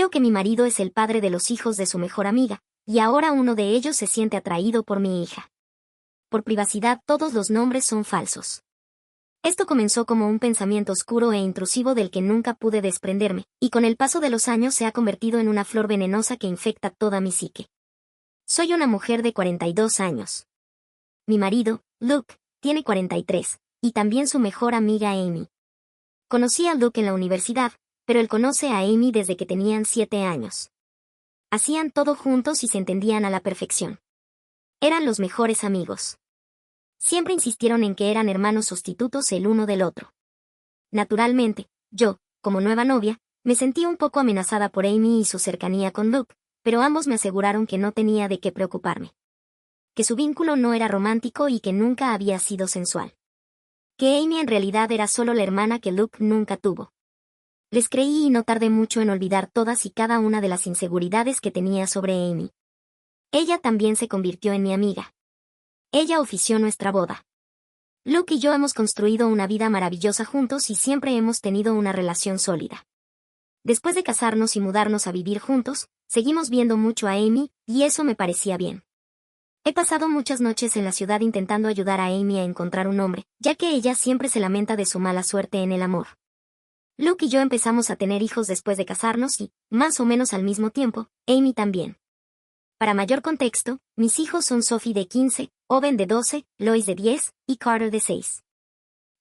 Veo que mi marido es el padre de los hijos de su mejor amiga, y ahora uno de ellos se siente atraído por mi hija. Por privacidad, todos los nombres son falsos. Esto comenzó como un pensamiento oscuro e intrusivo del que nunca pude desprenderme, y con el paso de los años se ha convertido en una flor venenosa que infecta toda mi psique. Soy una mujer de 42 años. Mi marido, Luke, tiene 43, y también su mejor amiga Amy. Conocí a Luke en la universidad, pero él conoce a Amy desde que tenían 7 años. Hacían todo juntos y se entendían a la perfección. Eran los mejores amigos. Siempre insistieron en que eran hermanos sustitutos el uno del otro. Naturalmente, yo, como nueva novia, me sentí un poco amenazada por Amy y su cercanía con Luke, pero ambos me aseguraron que no tenía de qué preocuparme. Que su vínculo no era romántico y que nunca había sido sensual. Que Amy en realidad era solo la hermana que Luke nunca tuvo. Les creí y no tardé mucho en olvidar todas y cada una de las inseguridades que tenía sobre Amy. Ella también se convirtió en mi amiga. Ella ofició nuestra boda. Luke y yo hemos construido una vida maravillosa juntos y siempre hemos tenido una relación sólida. Después de casarnos y mudarnos a vivir juntos, seguimos viendo mucho a Amy, y eso me parecía bien. He pasado muchas noches en la ciudad intentando ayudar a Amy a encontrar un hombre, ya que ella siempre se lamenta de su mala suerte en el amor. Luke y yo empezamos a tener hijos después de casarnos y, más o menos al mismo tiempo, Amy también. Para mayor contexto, mis hijos son Sophie de 15, Owen de 12, Lois de 10, y Carter de 6.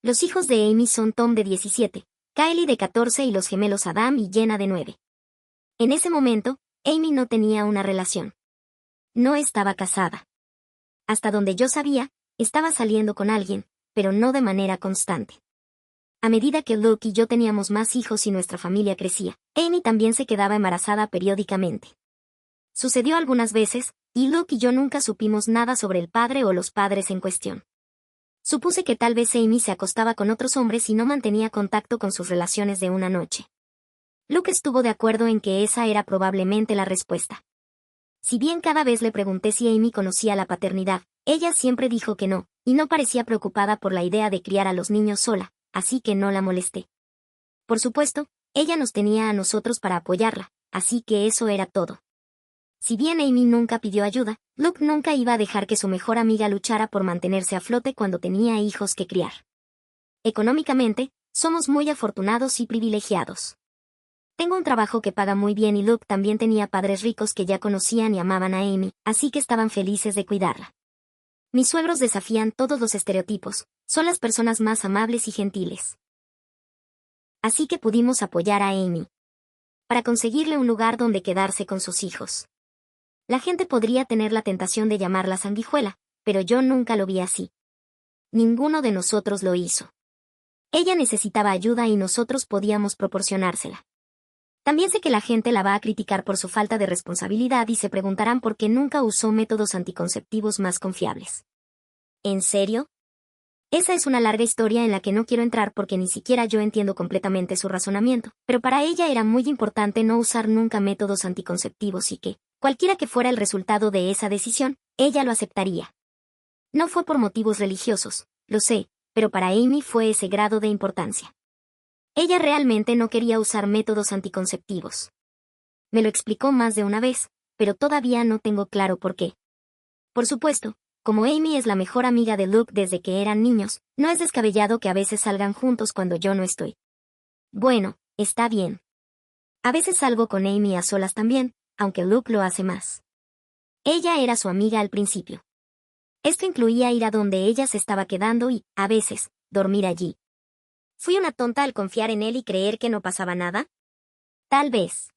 Los hijos de Amy son Tom de 17, Kylie de 14 y los gemelos Adam y Jenna de 9. En ese momento, Amy no tenía una relación. No estaba casada. Hasta donde yo sabía, estaba saliendo con alguien, pero no de manera constante. A medida que Luke y yo teníamos más hijos y nuestra familia crecía, Amy también se quedaba embarazada periódicamente. Sucedió algunas veces, y Luke y yo nunca supimos nada sobre el padre o los padres en cuestión. Supuse que tal vez Amy se acostaba con otros hombres y no mantenía contacto con sus relaciones de una noche. Luke estuvo de acuerdo en que esa era probablemente la respuesta. Si bien cada vez le pregunté si Amy conocía la paternidad, ella siempre dijo que no, y no parecía preocupada por la idea de criar a los niños sola, así que no la molesté. Por supuesto, ella nos tenía a nosotros para apoyarla, así que eso era todo. Si bien Amy nunca pidió ayuda, Luke nunca iba a dejar que su mejor amiga luchara por mantenerse a flote cuando tenía hijos que criar. Económicamente, somos muy afortunados y privilegiados. Tengo un trabajo que paga muy bien y Luke también tenía padres ricos que ya conocían y amaban a Amy, así que estaban felices de cuidarla. Mis suegros desafían todos los estereotipos, son las personas más amables y gentiles. Así que pudimos apoyar a Amy. Para conseguirle un lugar donde quedarse con sus hijos. La gente podría tener la tentación de llamarla sanguijuela, pero yo nunca lo vi así. Ninguno de nosotros lo hizo. Ella necesitaba ayuda y nosotros podíamos proporcionársela. También sé que la gente la va a criticar por su falta de responsabilidad y se preguntarán por qué nunca usó métodos anticonceptivos más confiables. ¿En serio? Esa es una larga historia en la que no quiero entrar porque ni siquiera yo entiendo completamente su razonamiento, pero para ella era muy importante no usar nunca métodos anticonceptivos y que, cualquiera que fuera el resultado de esa decisión, ella lo aceptaría. No fue por motivos religiosos, lo sé, pero para Amy fue ese grado de importancia. Ella realmente no quería usar métodos anticonceptivos. Me lo explicó más de una vez, pero todavía no tengo claro por qué. Por supuesto, como Amy es la mejor amiga de Luke desde que eran niños, no es descabellado que a veces salgan juntos cuando yo no estoy. Bueno, está bien. A veces salgo con Amy a solas también, aunque Luke lo hace más. Ella era su amiga al principio. Esto incluía ir a donde ella se estaba quedando y, a veces, dormir allí. ¿Fui una tonta al confiar en él y creer que no pasaba nada? Tal vez.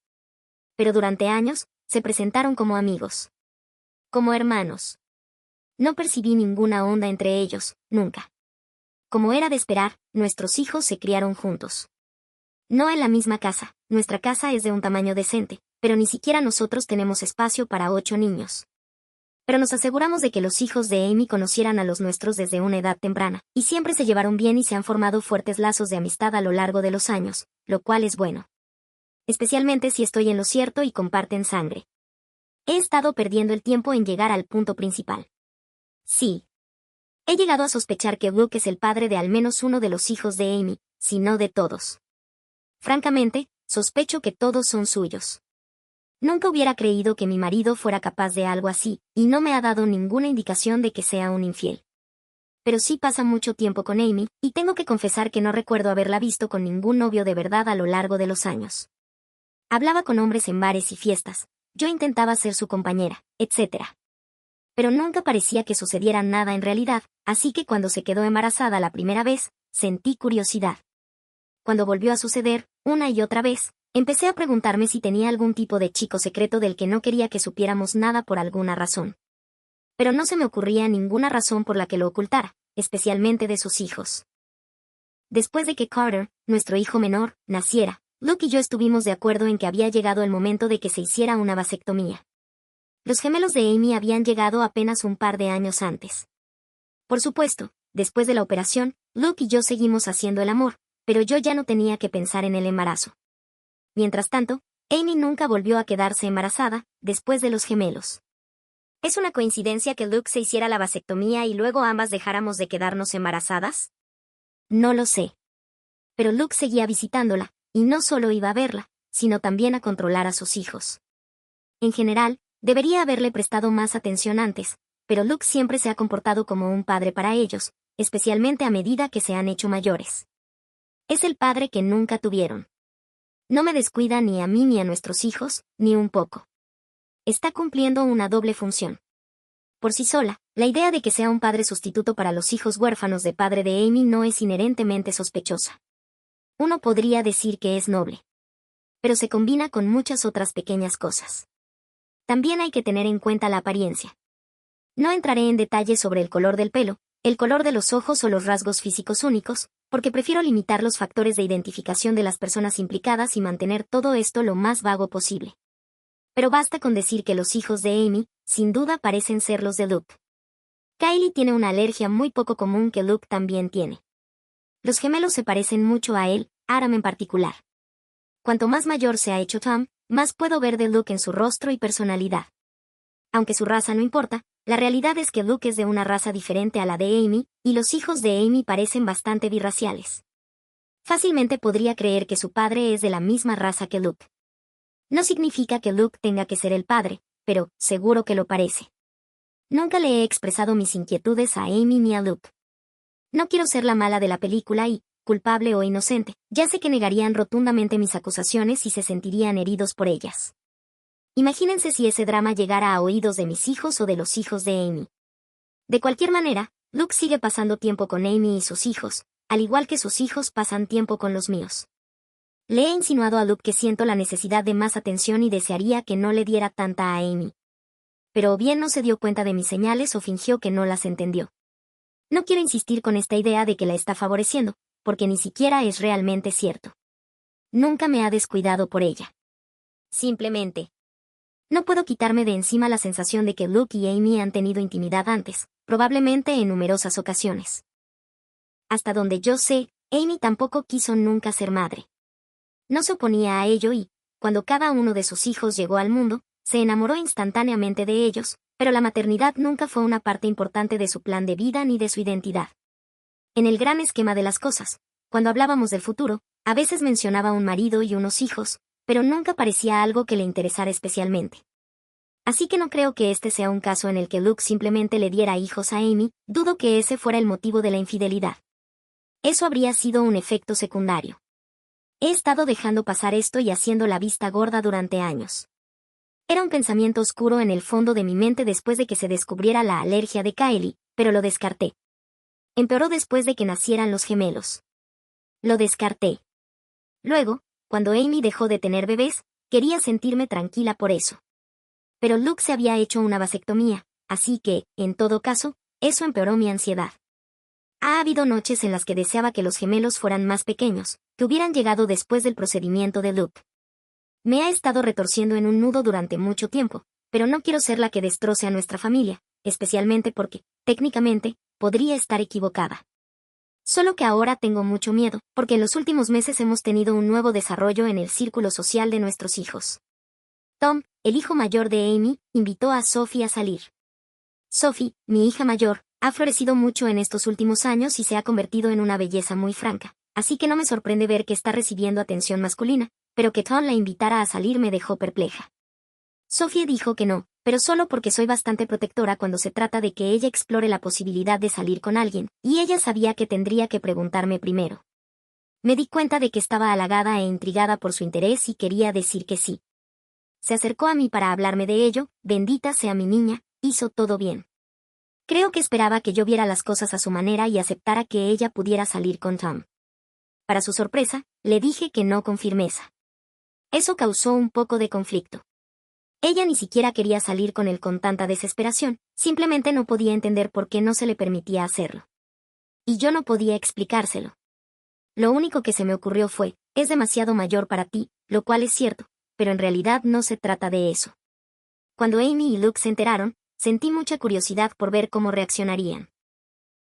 Pero durante años, se presentaron como amigos. Como hermanos. No percibí ninguna onda entre ellos, nunca. Como era de esperar, nuestros hijos se criaron juntos. No en la misma casa, nuestra casa es de un tamaño decente, pero ni siquiera nosotros tenemos espacio para 8 niños. Pero nos aseguramos de que los hijos de Amy conocieran a los nuestros desde una edad temprana, y siempre se llevaron bien y se han formado fuertes lazos de amistad a lo largo de los años, lo cual es bueno. Especialmente si estoy en lo cierto y comparten sangre. He estado perdiendo el tiempo en llegar al punto principal. Sí. He llegado a sospechar que Luke es el padre de al menos uno de los hijos de Amy, si no de todos. Francamente, sospecho que todos son suyos. Nunca hubiera creído que mi marido fuera capaz de algo así, y no me ha dado ninguna indicación de que sea un infiel. Pero sí pasa mucho tiempo con Amy, y tengo que confesar que no recuerdo haberla visto con ningún novio de verdad a lo largo de los años. Hablaba con hombres en bares y fiestas, yo intentaba ser su compañera, etc. Pero nunca parecía que sucediera nada en realidad, así que cuando se quedó embarazada la primera vez, sentí curiosidad. Cuando volvió a suceder, una y otra vez, empecé a preguntarme si tenía algún tipo de chico secreto del que no quería que supiéramos nada por alguna razón. Pero no se me ocurría ninguna razón por la que lo ocultara, especialmente de sus hijos. Después de que Carter, nuestro hijo menor, naciera, Luke y yo estuvimos de acuerdo en que había llegado el momento de que se hiciera una vasectomía. Los gemelos de Amy habían llegado apenas un par de años antes. Por supuesto, después de la operación, Luke y yo seguimos haciendo el amor, pero yo ya no tenía que pensar en el embarazo. Mientras tanto, Amy nunca volvió a quedarse embarazada, después de los gemelos. ¿Es una coincidencia que Luke se hiciera la vasectomía y luego ambas dejáramos de quedarnos embarazadas? No lo sé. Pero Luke seguía visitándola, y no solo iba a verla, sino también a controlar a sus hijos. En general, debería haberle prestado más atención antes, pero Luke siempre se ha comportado como un padre para ellos, especialmente a medida que se han hecho mayores. Es el padre que nunca tuvieron. No me descuida ni a mí ni a nuestros hijos, ni un poco. Está cumpliendo una doble función. Por sí sola, la idea de que sea un padre sustituto para los hijos huérfanos de padre de Amy no es inherentemente sospechosa. Uno podría decir que es noble. Pero se combina con muchas otras pequeñas cosas. También hay que tener en cuenta la apariencia. No entraré en detalles sobre el color del pelo, el color de los ojos o los rasgos físicos únicos, porque prefiero limitar los factores de identificación de las personas implicadas y mantener todo esto lo más vago posible. Pero basta con decir que los hijos de Amy, sin duda parecen ser los de Luke. Kylie tiene una alergia muy poco común que Luke también tiene. Los gemelos se parecen mucho a él, Aram en particular. Cuanto más mayor se ha hecho Tom, más puedo ver de Luke en su rostro y personalidad. Aunque su raza no importa, la realidad es que Luke es de una raza diferente a la de Amy, y los hijos de Amy parecen bastante birraciales. Fácilmente podría creer que su padre es de la misma raza que Luke. No significa que Luke tenga que ser el padre, pero seguro que lo parece. Nunca le he expresado mis inquietudes a Amy ni a Luke. No quiero ser la mala de la película y, culpable o inocente, ya sé que negarían rotundamente mis acusaciones y se sentirían heridos por ellas. Imagínense si ese drama llegara a oídos de mis hijos o de los hijos de Amy. De cualquier manera, Luke sigue pasando tiempo con Amy y sus hijos, al igual que sus hijos pasan tiempo con los míos. Le he insinuado a Luke que siento la necesidad de más atención y desearía que no le diera tanta a Amy. Pero o bien no se dio cuenta de mis señales o fingió que no las entendió. No quiero insistir con esta idea de que la está favoreciendo, porque ni siquiera es realmente cierto. Nunca me ha descuidado por ella. Simplemente. No puedo quitarme de encima la sensación de que Luke y Amy han tenido intimidad antes, probablemente en numerosas ocasiones. Hasta donde yo sé, Amy tampoco quiso nunca ser madre. No se oponía a ello y, cuando cada uno de sus hijos llegó al mundo, se enamoró instantáneamente de ellos, pero la maternidad nunca fue una parte importante de su plan de vida ni de su identidad. En el gran esquema de las cosas, cuando hablábamos del futuro, a veces mencionaba un marido y unos hijos, pero nunca parecía algo que le interesara especialmente. Así que no creo que este sea un caso en el que Luke simplemente le diera hijos a Amy, dudo que ese fuera el motivo de la infidelidad. Eso habría sido un efecto secundario. He estado dejando pasar esto y haciendo la vista gorda durante años. Era un pensamiento oscuro en el fondo de mi mente después de que se descubriera la alergia de Kylie, pero lo descarté. Empeoró después de que nacieran los gemelos. Lo descarté. Luego, cuando Amy dejó de tener bebés, quería sentirme tranquila por eso. Pero Luke se había hecho una vasectomía, así que, en todo caso, eso empeoró mi ansiedad. Ha habido noches en las que deseaba que los gemelos fueran más pequeños, que hubieran llegado después del procedimiento de Luke. Me ha estado retorciendo en un nudo durante mucho tiempo, pero no quiero ser la que destroce a nuestra familia, especialmente porque, técnicamente, podría estar equivocada. Solo que ahora tengo mucho miedo, porque en los últimos meses hemos tenido un nuevo desarrollo en el círculo social de nuestros hijos. Tom, el hijo mayor de Amy, invitó a Sophie a salir. Sophie, mi hija mayor, ha florecido mucho en estos últimos años y se ha convertido en una belleza muy franca, así que no me sorprende ver que está recibiendo atención masculina, pero que Tom la invitara a salir me dejó perpleja. Sophie dijo que no, pero solo porque soy bastante protectora cuando se trata de que ella explore la posibilidad de salir con alguien, y ella sabía que tendría que preguntarme primero. Me di cuenta de que estaba halagada e intrigada por su interés y quería decir que sí. Se acercó a mí para hablarme de ello, bendita sea mi niña, hizo todo bien. Creo que esperaba que yo viera las cosas a su manera y aceptara que ella pudiera salir con Tom. Para su sorpresa, le dije que no con firmeza. Eso causó un poco de conflicto. Ella ni siquiera quería salir con él con tanta desesperación, simplemente no podía entender por qué no se le permitía hacerlo. Y yo no podía explicárselo. Lo único que se me ocurrió fue, es demasiado mayor para ti, lo cual es cierto, pero en realidad no se trata de eso. Cuando Amy y Luke se enteraron, sentí mucha curiosidad por ver cómo reaccionarían.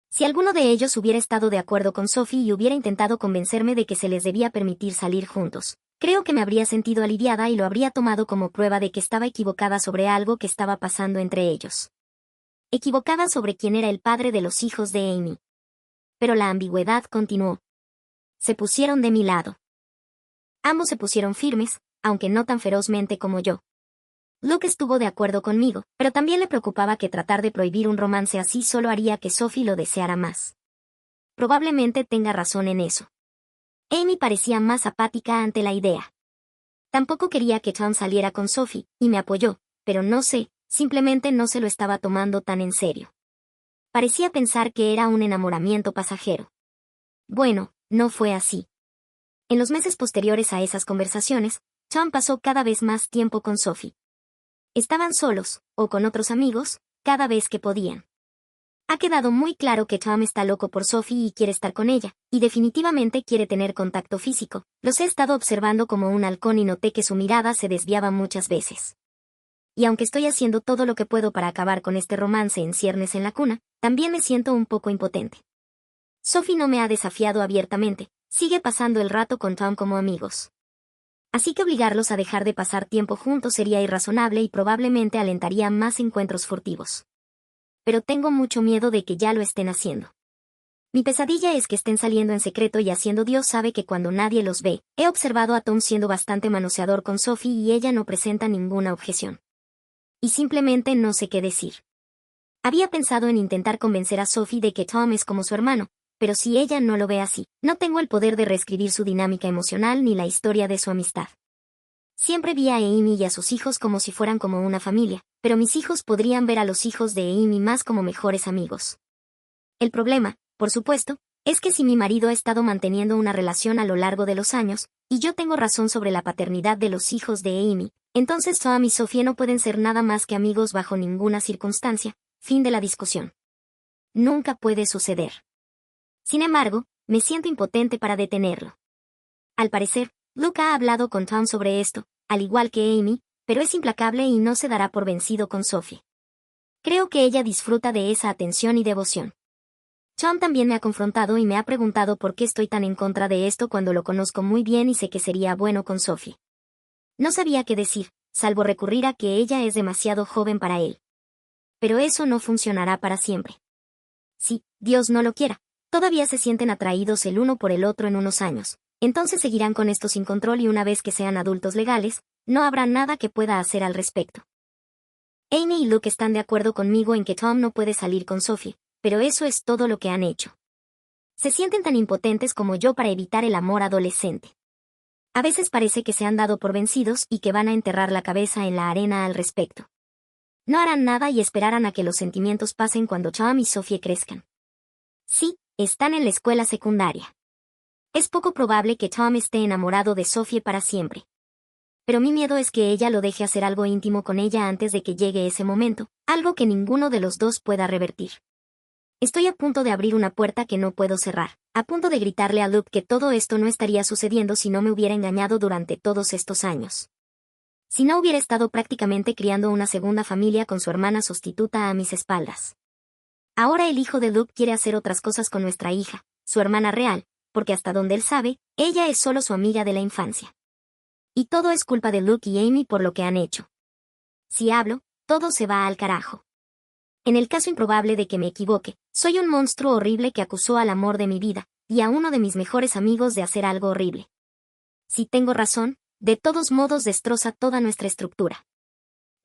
Si alguno de ellos hubiera estado de acuerdo con Sophie y hubiera intentado convencerme de que se les debía permitir salir juntos, creo que me habría sentido aliviada y lo habría tomado como prueba de que estaba equivocada sobre algo que estaba pasando entre ellos. Equivocada sobre quién era el padre de los hijos de Amy. Pero la ambigüedad continuó. Se pusieron de mi lado. Ambos se pusieron firmes, aunque no tan ferozmente como yo. Luke estuvo de acuerdo conmigo, pero también le preocupaba que tratar de prohibir un romance así solo haría que Sophie lo deseara más. Probablemente tenga razón en eso. Amy parecía más apática ante la idea. Tampoco quería que Tom saliera con Sophie, y me apoyó, pero no sé, simplemente no se lo estaba tomando tan en serio. Parecía pensar que era un enamoramiento pasajero. Bueno, no fue así. En los meses posteriores a esas conversaciones, Tom pasó cada vez más tiempo con Sophie. Estaban solos, o con otros amigos, cada vez que podían. Ha quedado muy claro que Tom está loco por Sophie y quiere estar con ella, y definitivamente quiere tener contacto físico. Los he estado observando como un halcón y noté que su mirada se desviaba muchas veces. Y aunque estoy haciendo todo lo que puedo para acabar con este romance en ciernes en la cuna, también me siento un poco impotente. Sophie no me ha desafiado abiertamente, sigue pasando el rato con Tom como amigos. Así que obligarlos a dejar de pasar tiempo juntos sería irrazonable y probablemente alentaría más encuentros furtivos. Pero tengo mucho miedo de que ya lo estén haciendo. Mi pesadilla es que estén saliendo en secreto y haciendo Dios sabe que cuando nadie los ve. He observado a Tom siendo bastante manoseador con Sophie y ella no presenta ninguna objeción. Y simplemente no sé qué decir. Había pensado en intentar convencer a Sophie de que Tom es como su hermano, pero si ella no lo ve así, no tengo el poder de reescribir su dinámica emocional ni la historia de su amistad. Siempre vi a Amy y a sus hijos como si fueran como una familia, pero mis hijos podrían ver a los hijos de Amy más como mejores amigos. El problema, por supuesto, es que si mi marido ha estado manteniendo una relación a lo largo de los años, y yo tengo razón sobre la paternidad de los hijos de Amy, entonces Tom y Sophie no pueden ser nada más que amigos bajo ninguna circunstancia. Fin de la discusión. Nunca puede suceder. Sin embargo, me siento impotente para detenerlo. Al parecer, Luke ha hablado con Tom sobre esto, al igual que Amy, pero es implacable y no se dará por vencido con Sophie. Creo que ella disfruta de esa atención y devoción. Tom también me ha confrontado y me ha preguntado por qué estoy tan en contra de esto cuando lo conozco muy bien y sé que sería bueno con Sophie. No sabía qué decir, salvo recurrir a que ella es demasiado joven para él. Pero eso no funcionará para siempre. Si, Dios no lo quiera, todavía se sienten atraídos el uno por el otro en unos años, entonces seguirán con esto sin control y una vez que sean adultos legales, no habrá nada que pueda hacer al respecto. Amy y Luke están de acuerdo conmigo en que Tom no puede salir con Sophie, pero eso es todo lo que han hecho. Se sienten tan impotentes como yo para evitar el amor adolescente. A veces parece que se han dado por vencidos y que van a enterrar la cabeza en la arena al respecto. No harán nada y esperarán a que los sentimientos pasen cuando Tom y Sophie crezcan. Sí, están en la escuela secundaria. Es poco probable que Tom esté enamorado de Sophie para siempre. Pero mi miedo es que ella lo deje hacer algo íntimo con ella antes de que llegue ese momento, algo que ninguno de los dos pueda revertir. Estoy a punto de abrir una puerta que no puedo cerrar, a punto de gritarle a Luke que todo esto no estaría sucediendo si no me hubiera engañado durante todos estos años. Si no hubiera estado prácticamente criando una segunda familia con su hermana sustituta a mis espaldas. Ahora el hijo de Luke quiere hacer otras cosas con nuestra hija, su hermana real, porque hasta donde él sabe, ella es solo su amiga de la infancia. Y todo es culpa de Luke y Amy por lo que han hecho. Si hablo, todo se va al carajo. En el caso improbable de que me equivoque, soy un monstruo horrible que acusó al amor de mi vida, y a uno de mis mejores amigos de hacer algo horrible. Si tengo razón, de todos modos destroza toda nuestra estructura.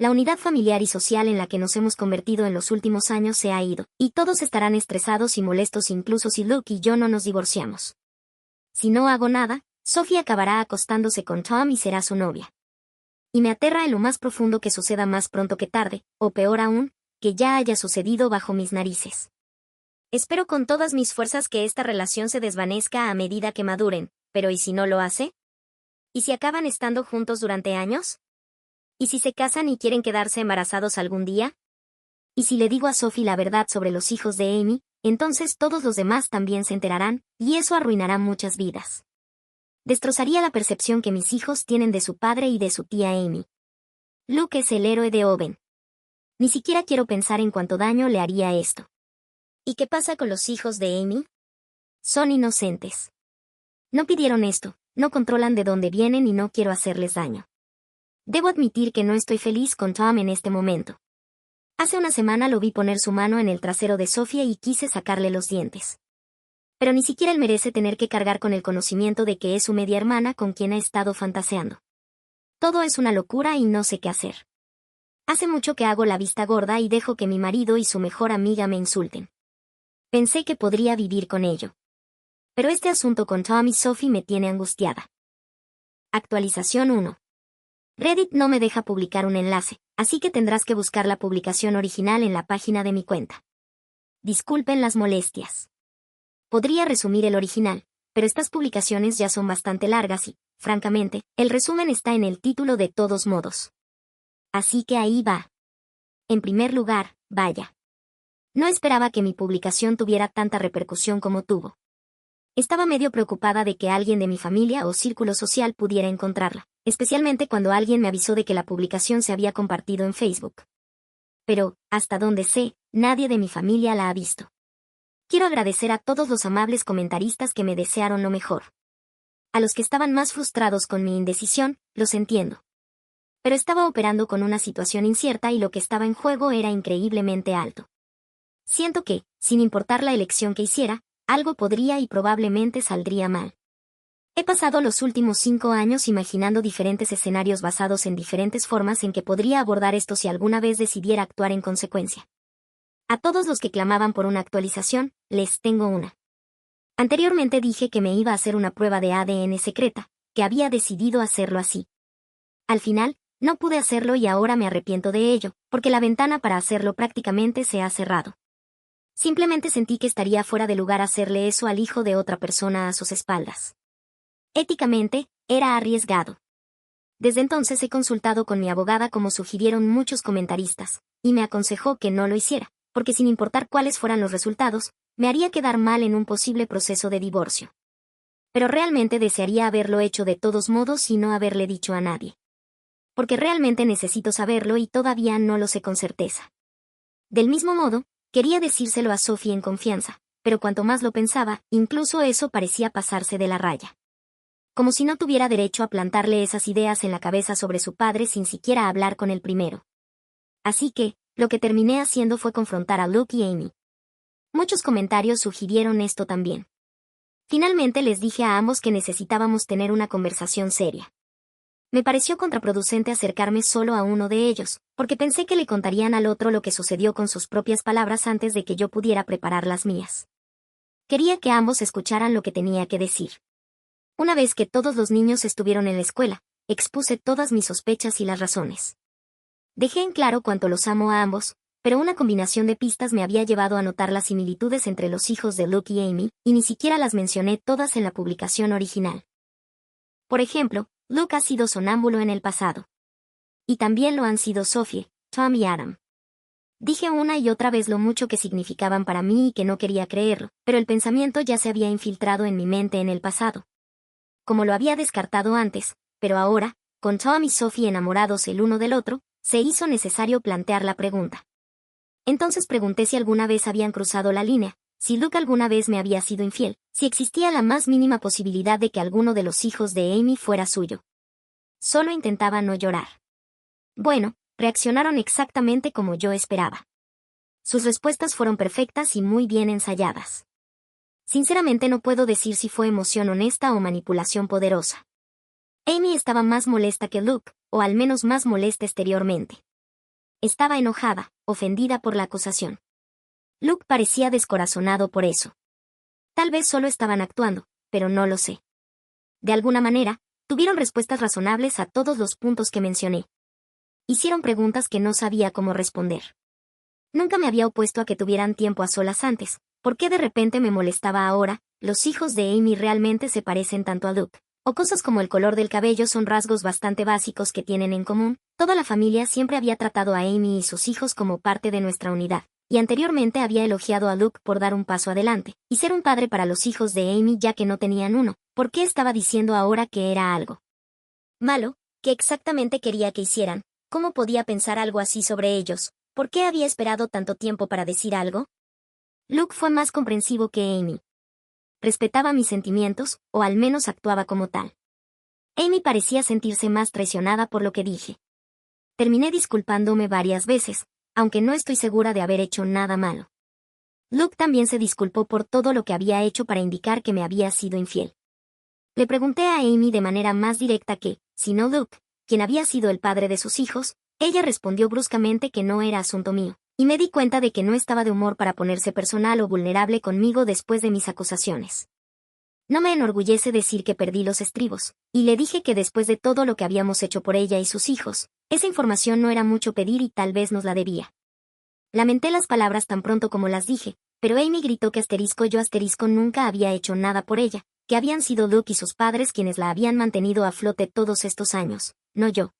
La unidad familiar y social en la que nos hemos convertido en los últimos años se ha ido, y todos estarán estresados y molestos incluso si Luke y yo no nos divorciamos. Si no hago nada, Sophie acabará acostándose con Tom y será su novia. Y me aterra en lo más profundo que suceda más pronto que tarde, o peor aún, que ya haya sucedido bajo mis narices. Espero con todas mis fuerzas que esta relación se desvanezca a medida que maduren, pero ¿y si no lo hace? ¿Y si acaban estando juntos durante años? ¿Y si se casan y quieren quedarse embarazados algún día? ¿Y si le digo a Sophie la verdad sobre los hijos de Amy, entonces todos los demás también se enterarán, y eso arruinará muchas vidas? Destrozaría la percepción que mis hijos tienen de su padre y de su tía Amy. Luke es el héroe de Owen. Ni siquiera quiero pensar en cuánto daño le haría esto. ¿Y qué pasa con los hijos de Amy? Son inocentes. No pidieron esto, no controlan de dónde vienen y no quiero hacerles daño. Debo admitir que no estoy feliz con Tom en este momento. Hace una semana lo vi poner su mano en el trasero de Sophia y quise sacarle los dientes. Pero ni siquiera él merece tener que cargar con el conocimiento de que es su media hermana con quien ha estado fantaseando. Todo es una locura y no sé qué hacer. Hace mucho que hago la vista gorda y dejo que mi marido y su mejor amiga me insulten. Pensé que podría vivir con ello. Pero este asunto con Tom y Sophie me tiene angustiada. Actualización 1. Reddit no me deja publicar un enlace, así que tendrás que buscar la publicación original en la página de mi cuenta. Disculpen las molestias. Podría resumir el original, pero estas publicaciones ya son bastante largas y, francamente, el resumen está en el título de todos modos. Así que ahí va. En primer lugar, vaya. No esperaba que mi publicación tuviera tanta repercusión como tuvo. Estaba medio preocupada de que alguien de mi familia o círculo social pudiera encontrarla, especialmente cuando alguien me avisó de que la publicación se había compartido en Facebook. Pero, hasta donde sé, nadie de mi familia la ha visto. Quiero agradecer a todos los amables comentaristas que me desearon lo mejor. A los que estaban más frustrados con mi indecisión, los entiendo. Pero estaba operando con una situación incierta y lo que estaba en juego era increíblemente alto. Siento que, sin importar la elección que hiciera, algo podría y probablemente saldría mal. He pasado los últimos 5 años imaginando diferentes escenarios basados en diferentes formas en que podría abordar esto si alguna vez decidiera actuar en consecuencia. A todos los que clamaban por una actualización, les tengo una. Anteriormente dije que me iba a hacer una prueba de ADN secreta, que había decidido hacerlo así. Al final, no pude hacerlo y ahora me arrepiento de ello, porque la ventana para hacerlo prácticamente se ha cerrado. Simplemente sentí que estaría fuera de lugar hacerle eso al hijo de otra persona a sus espaldas. Éticamente, era arriesgado. Desde entonces he consultado con mi abogada como sugirieron muchos comentaristas, y me aconsejó que no lo hiciera, porque sin importar cuáles fueran los resultados, me haría quedar mal en un posible proceso de divorcio. Pero realmente desearía haberlo hecho de todos modos y no haberle dicho a nadie. Porque realmente necesito saberlo y todavía no lo sé con certeza. Del mismo modo, quería decírselo a Sophie en confianza, pero cuanto más lo pensaba, incluso eso parecía pasarse de la raya. Como si no tuviera derecho a plantarle esas ideas en la cabeza sobre su padre sin siquiera hablar con él primero. Así que, lo que terminé haciendo fue confrontar a Luke y Amy. Muchos comentarios sugirieron esto también. Finalmente les dije a ambos que necesitábamos tener una conversación seria. Me pareció contraproducente acercarme solo a uno de ellos, porque pensé que le contarían al otro lo que sucedió con sus propias palabras antes de que yo pudiera preparar las mías. Quería que ambos escucharan lo que tenía que decir. Una vez que todos los niños estuvieron en la escuela, expuse todas mis sospechas y las razones. Dejé en claro cuánto los amo a ambos, pero una combinación de pistas me había llevado a notar las similitudes entre los hijos de Luke y Amy, y ni siquiera las mencioné todas en la publicación original. Por ejemplo, Luke ha sido sonámbulo en el pasado. Y también lo han sido Sophie, Tom y Adam. Dije una y otra vez lo mucho que significaban para mí y que no quería creerlo, pero el pensamiento ya se había infiltrado en mi mente en el pasado. Como lo había descartado antes, pero ahora, con Tom y Sophie enamorados el uno del otro, se hizo necesario plantear la pregunta. Entonces pregunté si alguna vez habían cruzado la línea, si Luke alguna vez me había sido infiel, si existía la más mínima posibilidad de que alguno de los hijos de Amy fuera suyo. Solo intentaba no llorar. Bueno, reaccionaron exactamente como yo esperaba. Sus respuestas fueron perfectas y muy bien ensayadas. Sinceramente no puedo decir si fue emoción honesta o manipulación poderosa. Amy estaba más molesta que Luke, o al menos más molesta exteriormente. estaba enojada, ofendida por la acusación. Luke parecía descorazonado por eso. Tal vez solo estaban actuando, pero no lo sé. De alguna manera, tuvieron respuestas razonables a todos los puntos que mencioné. Hicieron preguntas que no sabía cómo responder. Nunca me había opuesto a que tuvieran tiempo a solas antes. ¿Por qué de repente me molestaba ahora? Los hijos de Amy realmente se parecen tanto a Luke. O cosas como el color del cabello son rasgos bastante básicos que tienen en común. Toda la familia siempre había tratado a Amy y sus hijos como parte de nuestra unidad. Y anteriormente había elogiado a Luke por dar un paso adelante y ser un padre para los hijos de Amy ya que no tenían uno. ¿Por qué estaba diciendo ahora que era algo malo? ¿Qué exactamente quería que hicieran? ¿Cómo podía pensar algo así sobre ellos? ¿Por qué había esperado tanto tiempo para decir algo? Luke fue más comprensivo que Amy. Respetaba mis sentimientos, o al menos actuaba como tal. Amy parecía sentirse más traicionada por lo que dije. Terminé disculpándome varias veces, aunque no estoy segura de haber hecho nada malo. Luke también se disculpó por todo lo que había hecho para indicar que me había sido infiel. Le pregunté a Amy de manera más directa que, si no Luke, quien había sido el padre de sus hijos, ella respondió bruscamente que no era asunto mío, y me di cuenta de que no estaba de humor para ponerse personal o vulnerable conmigo después de mis acusaciones. No me enorgullece decir que perdí los estribos, y le dije que después de todo lo que habíamos hecho por ella y sus hijos, esa información no era mucho pedir y tal vez nos la debía. Lamenté las palabras tan pronto como las dije, pero Amy gritó que yo nunca había hecho nada por ella, que habían sido Luke y sus padres quienes la habían mantenido a flote todos estos años, no yo.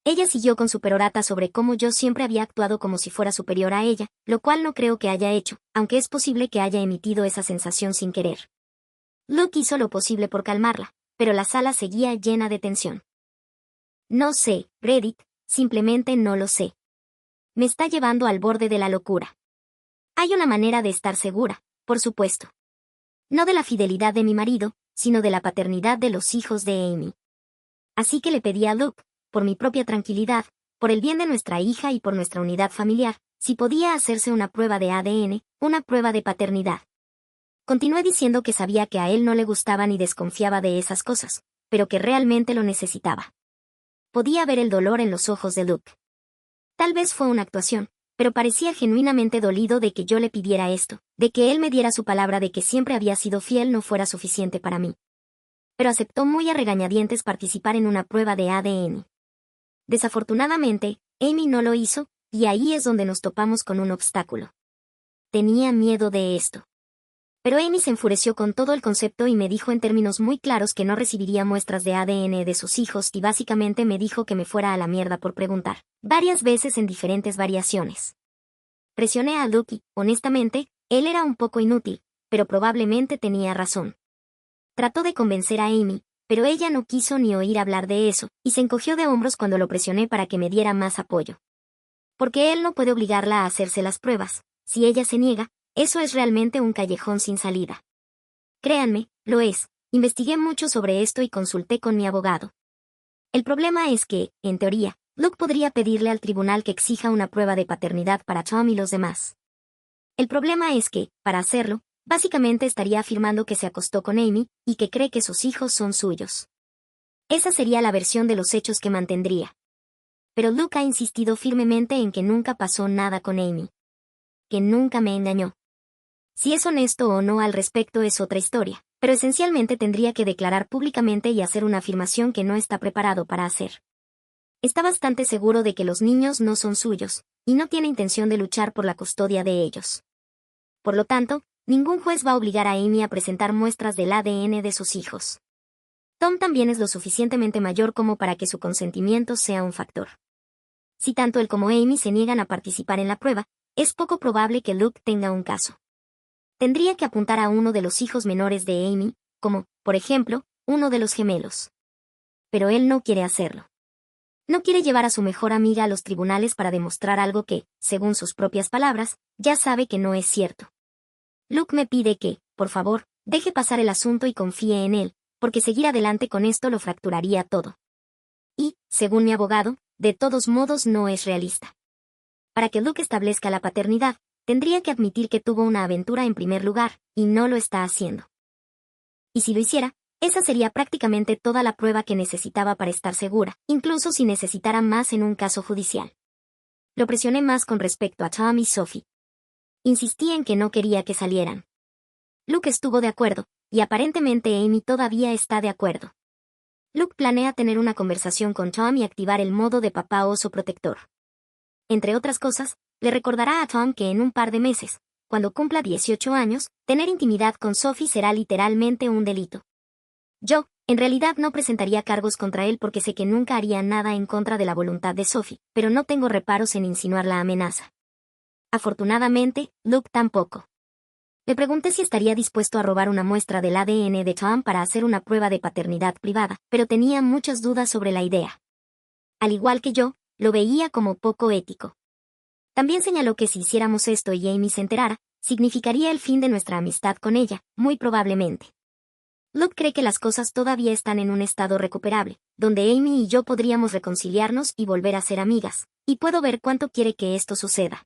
Ella siguió con su perorata sobre cómo yo siempre había actuado como si fuera superior a ella, lo cual no creo que haya hecho, aunque es posible que haya emitido esa sensación sin querer. Luke hizo lo posible por calmarla, pero la sala seguía llena de tensión. No sé, Reddit, simplemente no lo sé. Me está llevando al borde de la locura. Hay una manera de estar segura, por supuesto. No de la fidelidad de mi marido, sino de la paternidad de los hijos de Amy. Así que le pedí a Luke, por mi propia tranquilidad, por el bien de nuestra hija y por nuestra unidad familiar, si podía hacerse una prueba de ADN, una prueba de paternidad. Continué diciendo que sabía que a él no le gustaba ni desconfiaba de esas cosas, pero que realmente lo necesitaba. Podía ver el dolor en los ojos de Luke. Tal vez fue una actuación, pero parecía genuinamente dolido de que yo le pidiera esto, de que él me diera su palabra de que siempre había sido fiel no fuera suficiente para mí. Pero aceptó muy a regañadientes participar en una prueba de ADN. Desafortunadamente, Amy no lo hizo, y ahí es donde nos topamos con un obstáculo. Tenía miedo de esto. Pero Amy se enfureció con todo el concepto y me dijo en términos muy claros que no recibiría muestras de ADN de sus hijos y básicamente me dijo que me fuera a la mierda por preguntar, varias veces en diferentes variaciones. Presioné a Luke y, honestamente, él era un poco inútil, pero probablemente tenía razón. Trató de convencer a Amy, pero ella no quiso ni oír hablar de eso, y se encogió de hombros cuando lo presioné para que me diera más apoyo. Porque él no puede obligarla a hacerse las pruebas. Si ella se niega, eso es realmente un callejón sin salida. Créanme, lo es. Investigué mucho sobre esto y consulté con mi abogado. El problema es que, en teoría, Luke podría pedirle al tribunal que exija una prueba de paternidad para Tom y los demás. El problema es que, para hacerlo, básicamente estaría afirmando que se acostó con Amy y que cree que sus hijos son suyos. Esa sería la versión de los hechos que mantendría. Pero Luke ha insistido firmemente en que nunca pasó nada con Amy. Que nunca me engañó. Si es honesto o no al respecto es otra historia, pero esencialmente tendría que declarar públicamente y hacer una afirmación que no está preparado para hacer. Está bastante seguro de que los niños no son suyos, y no tiene intención de luchar por la custodia de ellos. Por lo tanto, ningún juez va a obligar a Amy a presentar muestras del ADN de sus hijos. Tom también es lo suficientemente mayor como para que su consentimiento sea un factor. Si tanto él como Amy se niegan a participar en la prueba, es poco probable que Luke tenga un caso. Tendría que apuntar a uno de los hijos menores de Amy, como, por ejemplo, uno de los gemelos. Pero él no quiere hacerlo. No quiere llevar a su mejor amiga a los tribunales para demostrar algo que, según sus propias palabras, ya sabe que no es cierto. Luke me pide que, por favor, deje pasar el asunto y confíe en él, porque seguir adelante con esto lo fracturaría todo. Y, según mi abogado, de todos modos no es realista. Para que Luke establezca la paternidad, tendría que admitir que tuvo una aventura en primer lugar, y no lo está haciendo. Y si lo hiciera, esa sería prácticamente toda la prueba que necesitaba para estar segura, incluso si necesitara más en un caso judicial. Lo presioné más con respecto a Tom y Sophie. Insistí en que no quería que salieran. Luke estuvo de acuerdo, y aparentemente Amy todavía está de acuerdo. Luke planea tener una conversación con Tom y activar el modo de papá oso protector. Entre otras cosas, le recordará a Tom que en un par de meses, cuando cumpla 18 años, tener intimidad con Sophie será literalmente un delito. Yo, en realidad no presentaría cargos contra él porque sé que nunca haría nada en contra de la voluntad de Sophie, pero no tengo reparos en insinuar la amenaza. Afortunadamente, Luke tampoco. Le pregunté si estaría dispuesto a robar una muestra del ADN de Tom para hacer una prueba de paternidad privada, pero tenía muchas dudas sobre la idea. Al igual que yo, lo veía como poco ético. También señaló que si hiciéramos esto y Amy se enterara, significaría el fin de nuestra amistad con ella, muy probablemente. Luke cree que las cosas todavía están en un estado recuperable, donde Amy y yo podríamos reconciliarnos y volver a ser amigas, y puedo ver cuánto quiere que esto suceda.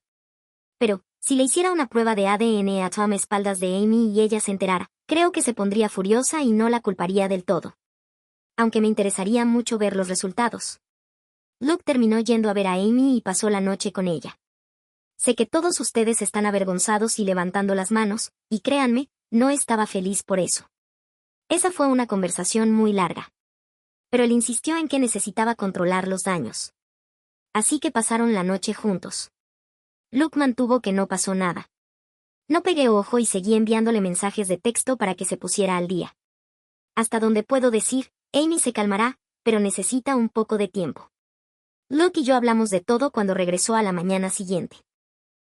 Pero, si le hiciera una prueba de ADN a Tom a espaldas de Amy y ella se enterara, creo que se pondría furiosa y no la culparía del todo. Aunque me interesaría mucho ver los resultados. Luke terminó yendo a ver a Amy y pasó la noche con ella. Sé que todos ustedes están avergonzados y levantando las manos, y créanme, no estaba feliz por eso. Esa fue una conversación muy larga. Pero él insistió en que necesitaba controlar los daños. Así que pasaron la noche juntos. Luke mantuvo que no pasó nada. No pegué ojo y seguí enviándole mensajes de texto para que se pusiera al día. Hasta donde puedo decir, Amy se calmará, pero necesita un poco de tiempo. Luke y yo hablamos de todo cuando regresó a la mañana siguiente.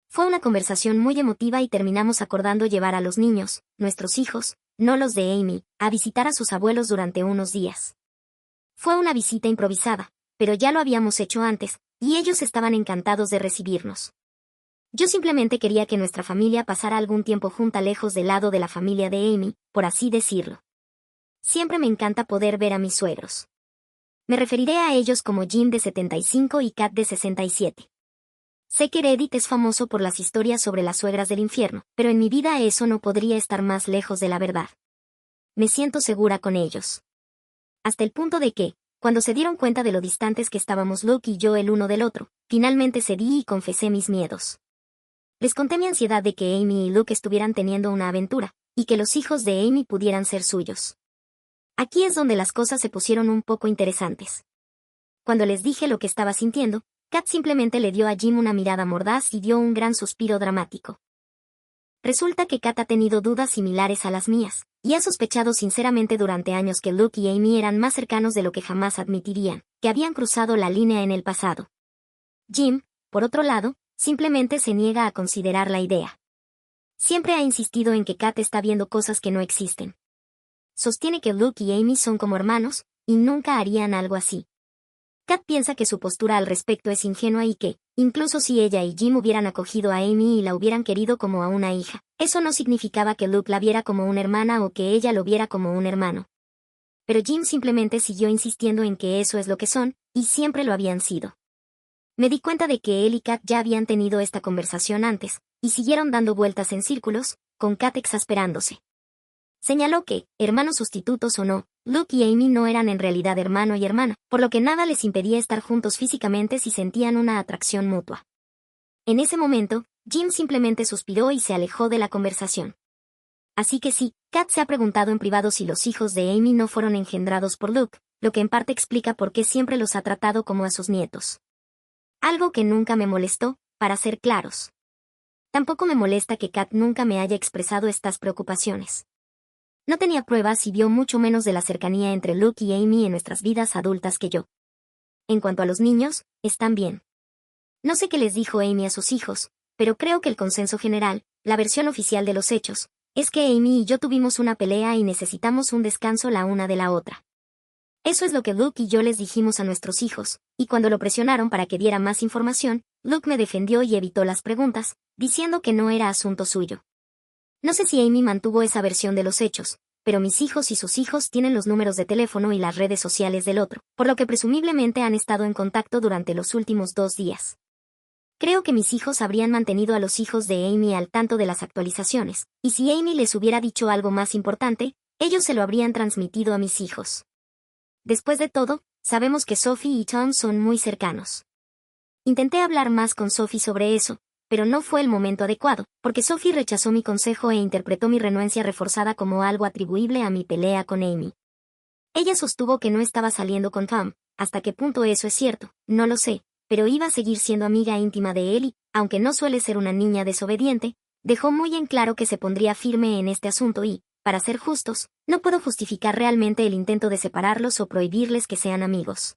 Fue una conversación muy emotiva y terminamos acordando llevar a los niños, nuestros hijos, no los de Amy, a visitar a sus abuelos durante unos días. Fue una visita improvisada, pero ya lo habíamos hecho antes, y ellos estaban encantados de recibirnos. Yo simplemente quería que nuestra familia pasara algún tiempo junta lejos del lado de la familia de Amy, por así decirlo. Siempre me encanta poder ver a mis suegros. Me referiré a ellos como Jim de 75 y Kat de 67. Sé que Reddit es famoso por las historias sobre las suegras del infierno, pero en mi vida eso no podría estar más lejos de la verdad. Me siento segura con ellos. Hasta el punto de que, cuando se dieron cuenta de lo distantes que estábamos Luke y yo el uno del otro, finalmente cedí y confesé mis miedos. Les conté mi ansiedad de que Amy y Luke estuvieran teniendo una aventura, y que los hijos de Amy pudieran ser suyos. Aquí es donde las cosas se pusieron un poco interesantes. Cuando les dije lo que estaba sintiendo, Kat simplemente le dio a Jim una mirada mordaz y dio un gran suspiro dramático. Resulta que Kat ha tenido dudas similares a las mías, y ha sospechado sinceramente durante años que Luke y Amy eran más cercanos de lo que jamás admitirían, que habían cruzado la línea en el pasado. Jim, por otro lado, simplemente se niega a considerar la idea. Siempre ha insistido en que Kat está viendo cosas que no existen. Sostiene que Luke y Amy son como hermanos, y nunca harían algo así. Kat piensa que su postura al respecto es ingenua y que, incluso si ella y Jim hubieran acogido a Amy y la hubieran querido como a una hija, eso no significaba que Luke la viera como una hermana o que ella lo viera como un hermano. Pero Jim simplemente siguió insistiendo en que eso es lo que son, y siempre lo habían sido. Me di cuenta de que él y Kat ya habían tenido esta conversación antes, y siguieron dando vueltas en círculos, con Kat exasperándose. Señaló que, hermanos sustitutos o no, Luke y Amy no eran en realidad hermano y hermana, por lo que nada les impedía estar juntos físicamente si sentían una atracción mutua. En ese momento, Jim simplemente suspiró y se alejó de la conversación. Así que sí, Kat se ha preguntado en privado si los hijos de Amy no fueron engendrados por Luke, lo que en parte explica por qué siempre los ha tratado como a sus nietos. Algo que nunca me molestó, para ser claros. Tampoco me molesta que Kat nunca me haya expresado estas preocupaciones. No tenía pruebas y vio mucho menos de la cercanía entre Luke y Amy en nuestras vidas adultas que yo. En cuanto a los niños, están bien. No sé qué les dijo Amy a sus hijos, pero creo que el consenso general, la versión oficial de los hechos, es que Amy y yo tuvimos una pelea y necesitamos un descanso la una de la otra. Eso es lo que Luke y yo les dijimos a nuestros hijos, y cuando lo presionaron para que diera más información, Luke me defendió y evitó las preguntas, diciendo que no era asunto suyo. No sé si Amy mantuvo esa versión de los hechos, pero mis hijos y sus hijos tienen los números de teléfono y las redes sociales del otro, por lo que presumiblemente han estado en contacto durante los últimos 2 días. Creo que mis hijos habrían mantenido a los hijos de Amy al tanto de las actualizaciones, y si Amy les hubiera dicho algo más importante, ellos se lo habrían transmitido a mis hijos. Después de todo, sabemos que Sophie y Tom son muy cercanos. Intenté hablar más con Sophie sobre eso, pero no fue el momento adecuado, porque Sophie rechazó mi consejo e interpretó mi renuencia reforzada como algo atribuible a mi pelea con Amy. Ella sostuvo que no estaba saliendo con Tom. ¿Hasta qué punto eso es cierto? No lo sé, pero iba a seguir siendo amiga íntima de él y, aunque no suele ser una niña desobediente, dejó muy en claro que se pondría firme en este asunto y, para ser justos, no puedo justificar realmente el intento de separarlos o prohibirles que sean amigos.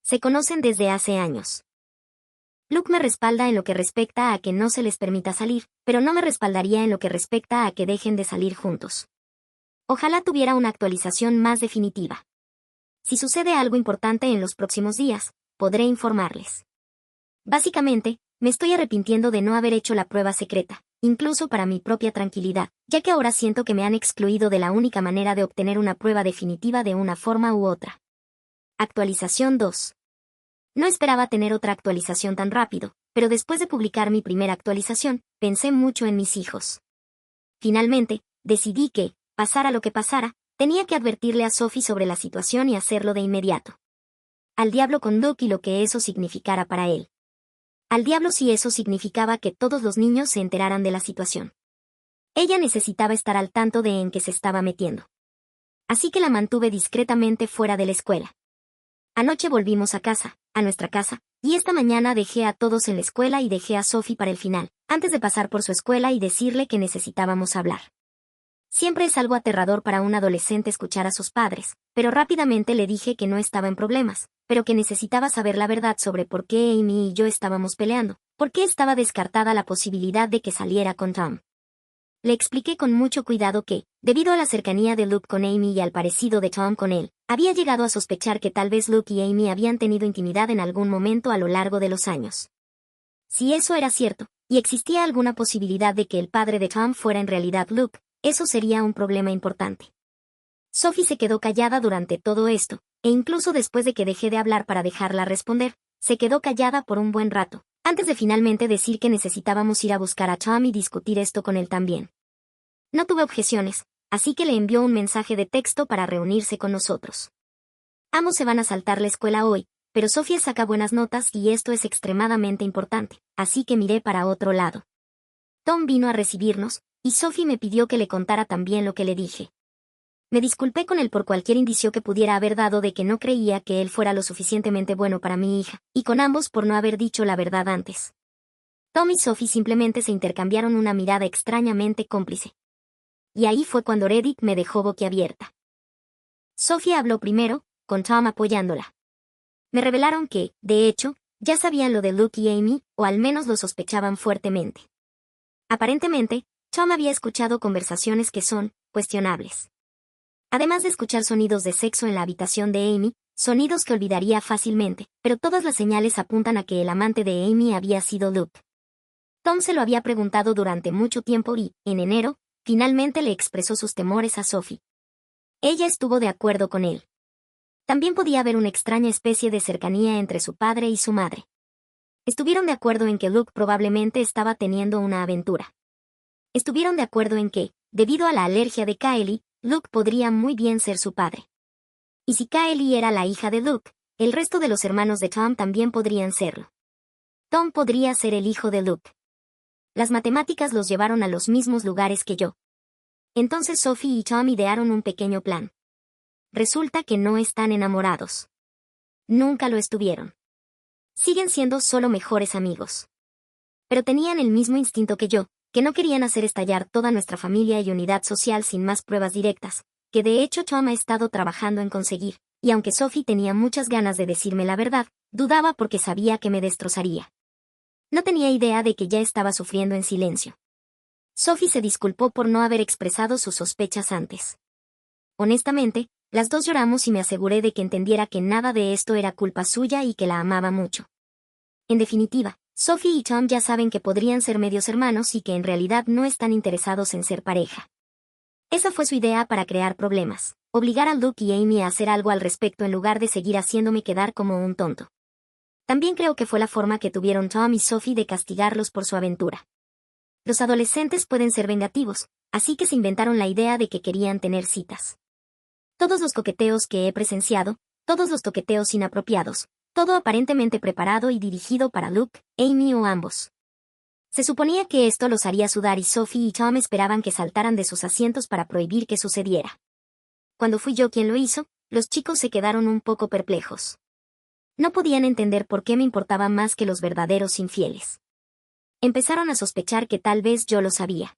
Se conocen desde hace años. Luke me respalda en lo que respecta a que no se les permita salir, pero no me respaldaría en lo que respecta a que dejen de salir juntos. Ojalá tuviera una actualización más definitiva. Si sucede algo importante en los próximos días, podré informarles. Básicamente, me estoy arrepintiendo de no haber hecho la prueba secreta, incluso para mi propia tranquilidad, ya que ahora siento que me han excluido de la única manera de obtener una prueba definitiva de una forma u otra. Actualización 2. No esperaba tener otra actualización tan rápido, pero después de publicar mi primera actualización, pensé mucho en mis hijos. Finalmente, decidí que, pasara lo que pasara, tenía que advertirle a Sophie sobre la situación y hacerlo de inmediato. Al diablo con Luke y lo que eso significara para él. Al diablo si eso significaba que todos los niños se enteraran de la situación. Ella necesitaba estar al tanto de en qué se estaba metiendo. Así que la mantuve discretamente fuera de la escuela. Anoche volvimos a casa, a nuestra casa, y esta mañana dejé a todos en la escuela y dejé a Sophie para el final, antes de pasar por su escuela y decirle que necesitábamos hablar. Siempre es algo aterrador para un adolescente escuchar a sus padres, pero rápidamente le dije que no estaba en problemas, pero que necesitaba saber la verdad sobre por qué Amy y yo estábamos peleando, por qué estaba descartada la posibilidad de que saliera con Tom. Le expliqué con mucho cuidado que, debido a la cercanía de Luke con Amy y al parecido de Tom con él, había llegado a sospechar que tal vez Luke y Amy habían tenido intimidad en algún momento a lo largo de los años. Si eso era cierto, y existía alguna posibilidad de que el padre de Tom fuera en realidad Luke, eso sería un problema importante. Sophie se quedó callada durante todo esto, e incluso después de que dejé de hablar para dejarla responder, se quedó callada por un buen rato, antes de finalmente decir que necesitábamos ir a buscar a Tom y discutir esto con él también. No tuve objeciones, así que le envió un mensaje de texto para reunirse con nosotros. Ambos se van a saltar la escuela hoy, pero Sophie saca buenas notas y esto es extremadamente importante, así que miré para otro lado. Tom vino a recibirnos, y Sophie me pidió que le contara también lo que le dije. Me disculpé con él por cualquier indicio que pudiera haber dado de que no creía que él fuera lo suficientemente bueno para mi hija, y con ambos por no haber dicho la verdad antes. Tom y Sophie simplemente se intercambiaron una mirada extrañamente cómplice. Y ahí fue cuando Reddit me dejó boquiabierta. Sophie habló primero, con Tom apoyándola. Me revelaron que, de hecho, ya sabían lo de Luke y Amy, o al menos lo sospechaban fuertemente. Aparentemente, Tom había escuchado conversaciones que son cuestionables. Además de escuchar sonidos de sexo en la habitación de Amy, sonidos que olvidaría fácilmente, pero todas las señales apuntan a que el amante de Amy había sido Luke. Tom se lo había preguntado durante mucho tiempo y, en enero, finalmente le expresó sus temores a Sophie. Ella estuvo de acuerdo con él. También podía haber una extraña especie de cercanía entre su padre y su madre. Estuvieron de acuerdo en que Luke probablemente estaba teniendo una aventura. Estuvieron de acuerdo en que, debido a la alergia de Kylie, Luke podría muy bien ser su padre. Y si Kylie era la hija de Luke, el resto de los hermanos de Tom también podrían serlo. Tom podría ser el hijo de Luke. Las matemáticas los llevaron a los mismos lugares que yo. Entonces Sophie y Tom idearon un pequeño plan. Resulta que no están enamorados. Nunca lo estuvieron. Siguen siendo solo mejores amigos. Pero tenían el mismo instinto que yo, que no querían hacer estallar toda nuestra familia y unidad social sin más pruebas directas, que de hecho Tom ha estado trabajando en conseguir, y aunque Sophie tenía muchas ganas de decirme la verdad, dudaba porque sabía que me destrozaría. No tenía idea de que ya estaba sufriendo en silencio. Sophie se disculpó por no haber expresado sus sospechas antes. Honestamente, las dos lloramos y me aseguré de que entendiera que nada de esto era culpa suya y que la amaba mucho. En definitiva, Sophie y Tom ya saben que podrían ser medios hermanos y que en realidad no están interesados en ser pareja. Esa fue su idea para crear problemas, obligar a Luke y Amy a hacer algo al respecto en lugar de seguir haciéndome quedar como un tonto. También creo que fue la forma que tuvieron Tom y Sophie de castigarlos por su aventura. Los adolescentes pueden ser vengativos, así que se inventaron la idea de que querían tener citas. Todos los coqueteos que he presenciado, todos los toqueteos inapropiados, Todo aparentemente preparado y dirigido para Luke, Amy o ambos. Se suponía que esto los haría sudar y Sophie y Tom esperaban que saltaran de sus asientos para prohibir que sucediera. Cuando fui yo quien lo hizo, los chicos se quedaron un poco perplejos. No podían entender por qué me importaba más que los verdaderos infieles. Empezaron a sospechar que tal vez yo lo sabía.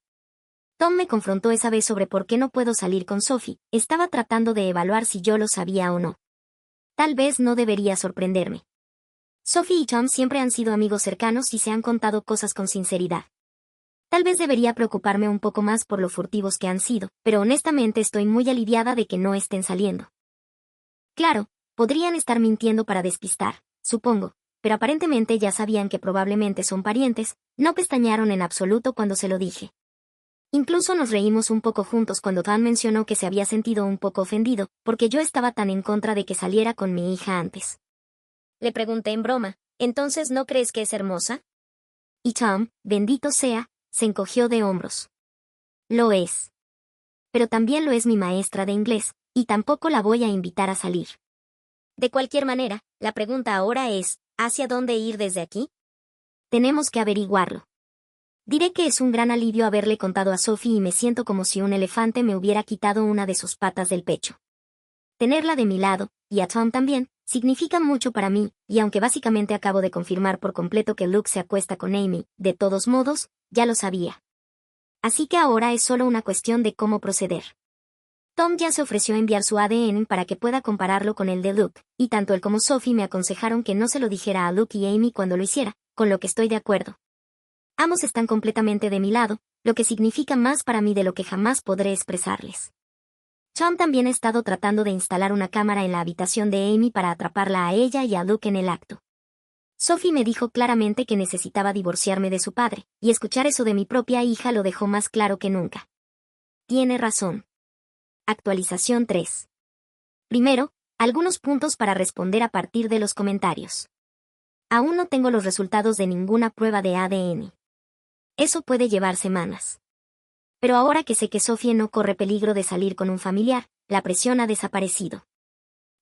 Tom me confrontó esa vez sobre por qué no puedo salir con Sophie, estaba tratando de evaluar si yo lo sabía o no. Tal vez no debería sorprenderme. Sophie y Tom siempre han sido amigos cercanos y se han contado cosas con sinceridad. Tal vez debería preocuparme un poco más por lo furtivos que han sido, pero honestamente estoy muy aliviada de que no estén saliendo. Claro, podrían estar mintiendo para despistar, supongo, pero aparentemente ya sabían que probablemente son parientes, no pestañearon en absoluto cuando se lo dije. Incluso nos reímos un poco juntos cuando Tom mencionó que se había sentido un poco ofendido, porque yo estaba tan en contra de que saliera con mi hija antes. Le pregunté en broma, ¿entonces no crees que es hermosa? Y Tom, bendito sea, se encogió de hombros. Lo es. Pero también lo es mi maestra de inglés, y tampoco la voy a invitar a salir. De cualquier manera, la pregunta ahora es, ¿hacia dónde ir desde aquí? Tenemos que averiguarlo. Diré que es un gran alivio haberle contado a Sophie y me siento como si un elefante me hubiera quitado una de sus patas del pecho. Tenerla de mi lado, y a Tom también, significa mucho para mí, y aunque básicamente acabo de confirmar por completo que Luke se acuesta con Amy, de todos modos, ya lo sabía. Así que ahora es solo una cuestión de cómo proceder. Tom ya se ofreció a enviar su ADN para que pueda compararlo con el de Luke, y tanto él como Sophie me aconsejaron que no se lo dijera a Luke y Amy cuando lo hiciera, con lo que estoy de acuerdo. Ambos están completamente de mi lado, lo que significa más para mí de lo que jamás podré expresarles. Tom también ha estado tratando de instalar una cámara en la habitación de Amy para atraparla a ella y a Luke en el acto. Sophie me dijo claramente que necesitaba divorciarme de su padre, y escuchar eso de mi propia hija lo dejó más claro que nunca. Tiene razón. Actualización 3. Primero, algunos puntos para responder a partir de los comentarios. Aún no tengo los resultados de ninguna prueba de ADN. Eso puede llevar semanas. Pero ahora que sé que Sophie no corre peligro de salir con un familiar, la presión ha desaparecido.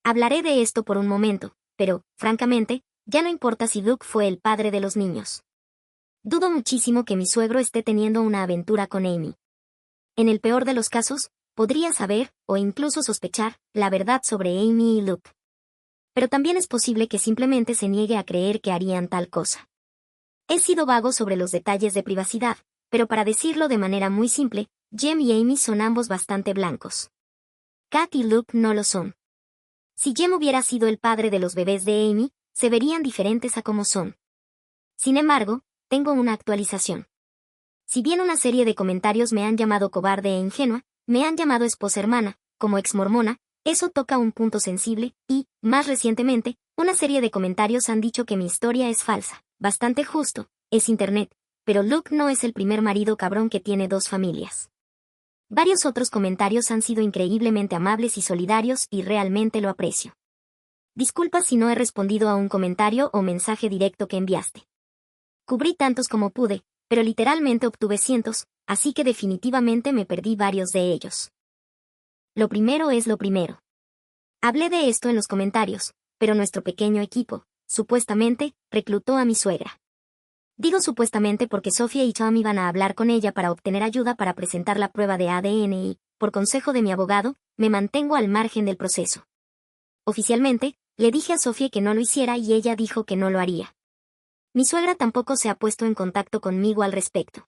Hablaré de esto por un momento, pero, francamente, ya no importa si Luke fue el padre de los niños. Dudo muchísimo que mi suegro esté teniendo una aventura con Amy. En el peor de los casos, podría saber, o incluso sospechar, la verdad sobre Amy y Luke. Pero también es posible que simplemente se niegue a creer que harían tal cosa. He sido vago sobre los detalles de privacidad, pero para decirlo de manera muy simple, Jem y Amy son ambos bastante blancos. Kat y Luke no lo son. Si Jem hubiera sido el padre de los bebés de Amy, se verían diferentes a como son. Sin embargo, tengo una actualización. Si bien una serie de comentarios me han llamado cobarde e ingenua, me han llamado esposa hermana, como exmormona, eso toca un punto sensible, y, más recientemente, una serie de comentarios han dicho que mi historia es falsa. Bastante justo, es internet, pero Luke no es el primer marido cabrón que tiene dos familias. Varios otros comentarios han sido increíblemente amables y solidarios y realmente lo aprecio. Disculpa si no he respondido a un comentario o mensaje directo que enviaste. Cubrí tantos como pude, pero literalmente obtuve cientos, así que definitivamente me perdí varios de ellos. Lo primero es lo primero. Hablé de esto en los comentarios, pero nuestro pequeño equipo, supuestamente, reclutó a mi suegra. Digo supuestamente porque Sophie y Tom iban a hablar con ella para obtener ayuda para presentar la prueba de ADN y, por consejo de mi abogado, me mantengo al margen del proceso. Oficialmente, le dije a Sophie que no lo hiciera y ella dijo que no lo haría. Mi suegra tampoco se ha puesto en contacto conmigo al respecto.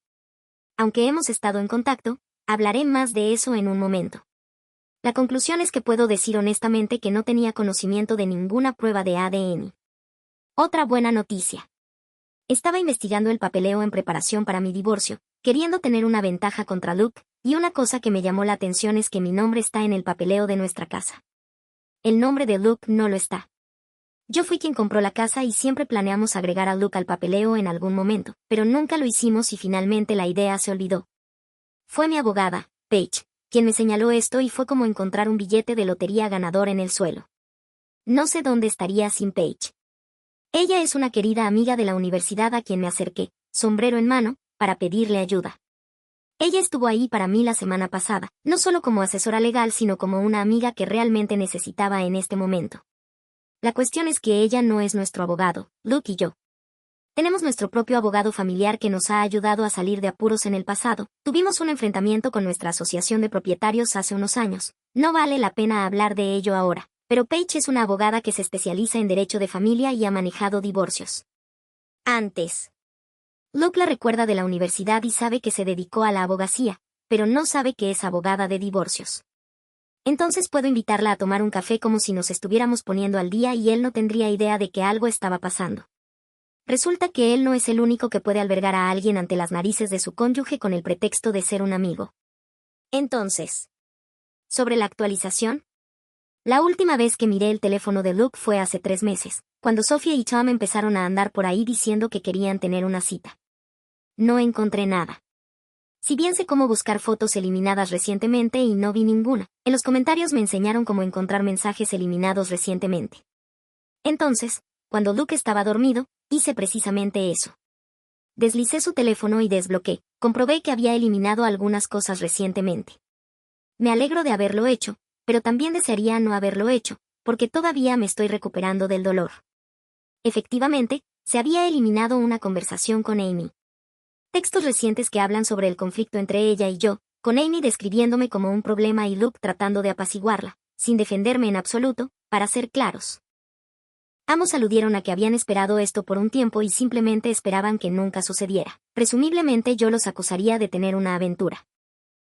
Aunque hemos estado en contacto, hablaré más de eso en un momento. La conclusión es que puedo decir honestamente que no tenía conocimiento de ninguna prueba de ADN. Otra buena noticia. Estaba investigando el papeleo en preparación para mi divorcio, queriendo tener una ventaja contra Luke, y una cosa que me llamó la atención es que mi nombre está en el papeleo de nuestra casa. El nombre de Luke no lo está. Yo fui quien compró la casa y siempre planeamos agregar a Luke al papeleo en algún momento, pero nunca lo hicimos y finalmente la idea se olvidó. Fue mi abogada, Paige, quien me señaló esto y fue como encontrar un billete de lotería ganador en el suelo. No sé dónde estaría sin Paige. Ella es una querida amiga de la universidad a quien me acerqué, sombrero en mano, para pedirle ayuda. Ella estuvo ahí para mí la semana pasada, no solo como asesora legal sino como una amiga que realmente necesitaba en este momento. La cuestión es que ella no es nuestro abogado, Luke y yo. Tenemos nuestro propio abogado familiar que nos ha ayudado a salir de apuros en el pasado. Tuvimos un enfrentamiento con nuestra asociación de propietarios hace unos años. No vale la pena hablar de ello ahora, pero Paige es una abogada que se especializa en derecho de familia y ha manejado divorcios. Antes. Luke la recuerda de la universidad y sabe que se dedicó a la abogacía, pero no sabe que es abogada de divorcios. Entonces puedo invitarla a tomar un café como si nos estuviéramos poniendo al día y él no tendría idea de que algo estaba pasando. Resulta que él no es el único que puede albergar a alguien ante las narices de su cónyuge con el pretexto de ser un amigo. Entonces, ¿sobre la actualización? La última vez que miré el teléfono de Luke fue hace 3 meses, cuando Sophia y Tom empezaron a andar por ahí diciendo que querían tener una cita. No encontré nada. Si bien sé cómo buscar fotos eliminadas recientemente y no vi ninguna, en los comentarios me enseñaron cómo encontrar mensajes eliminados recientemente. Entonces, cuando Luke estaba dormido, hice precisamente eso. Deslicé su teléfono y desbloqueé. Comprobé que había eliminado algunas cosas recientemente. Me alegro de haberlo hecho, pero también desearía no haberlo hecho, porque todavía me estoy recuperando del dolor. Efectivamente, se había eliminado una conversación con Amy. Textos recientes que hablan sobre el conflicto entre ella y yo, con Amy describiéndome como un problema y Luke tratando de apaciguarla, sin defenderme en absoluto, para ser claros. Ambos aludieron a que habían esperado esto por un tiempo y simplemente esperaban que nunca sucediera. Presumiblemente yo los acusaría de tener una aventura.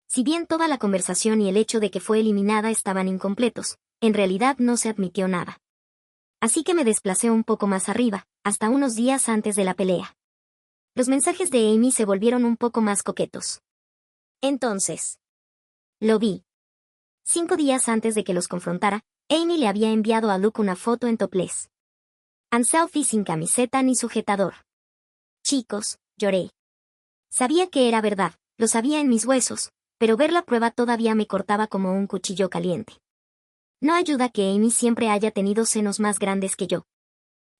Si bien toda la conversación y el hecho de que fue eliminada estaban incompletos, en realidad no se admitió nada. Así que me desplacé un poco más arriba, hasta unos días antes de la pelea. Los mensajes de Amy se volvieron un poco más coquetos. Entonces, lo vi. 5 días antes de que los confrontara, Amy le había enviado a Luke una foto en topless. And selfie sin camiseta ni sujetador. Chicos, lloré. Sabía que era verdad, lo sabía en mis huesos, pero ver la prueba todavía me cortaba como un cuchillo caliente. No ayuda que Amy siempre haya tenido senos más grandes que yo.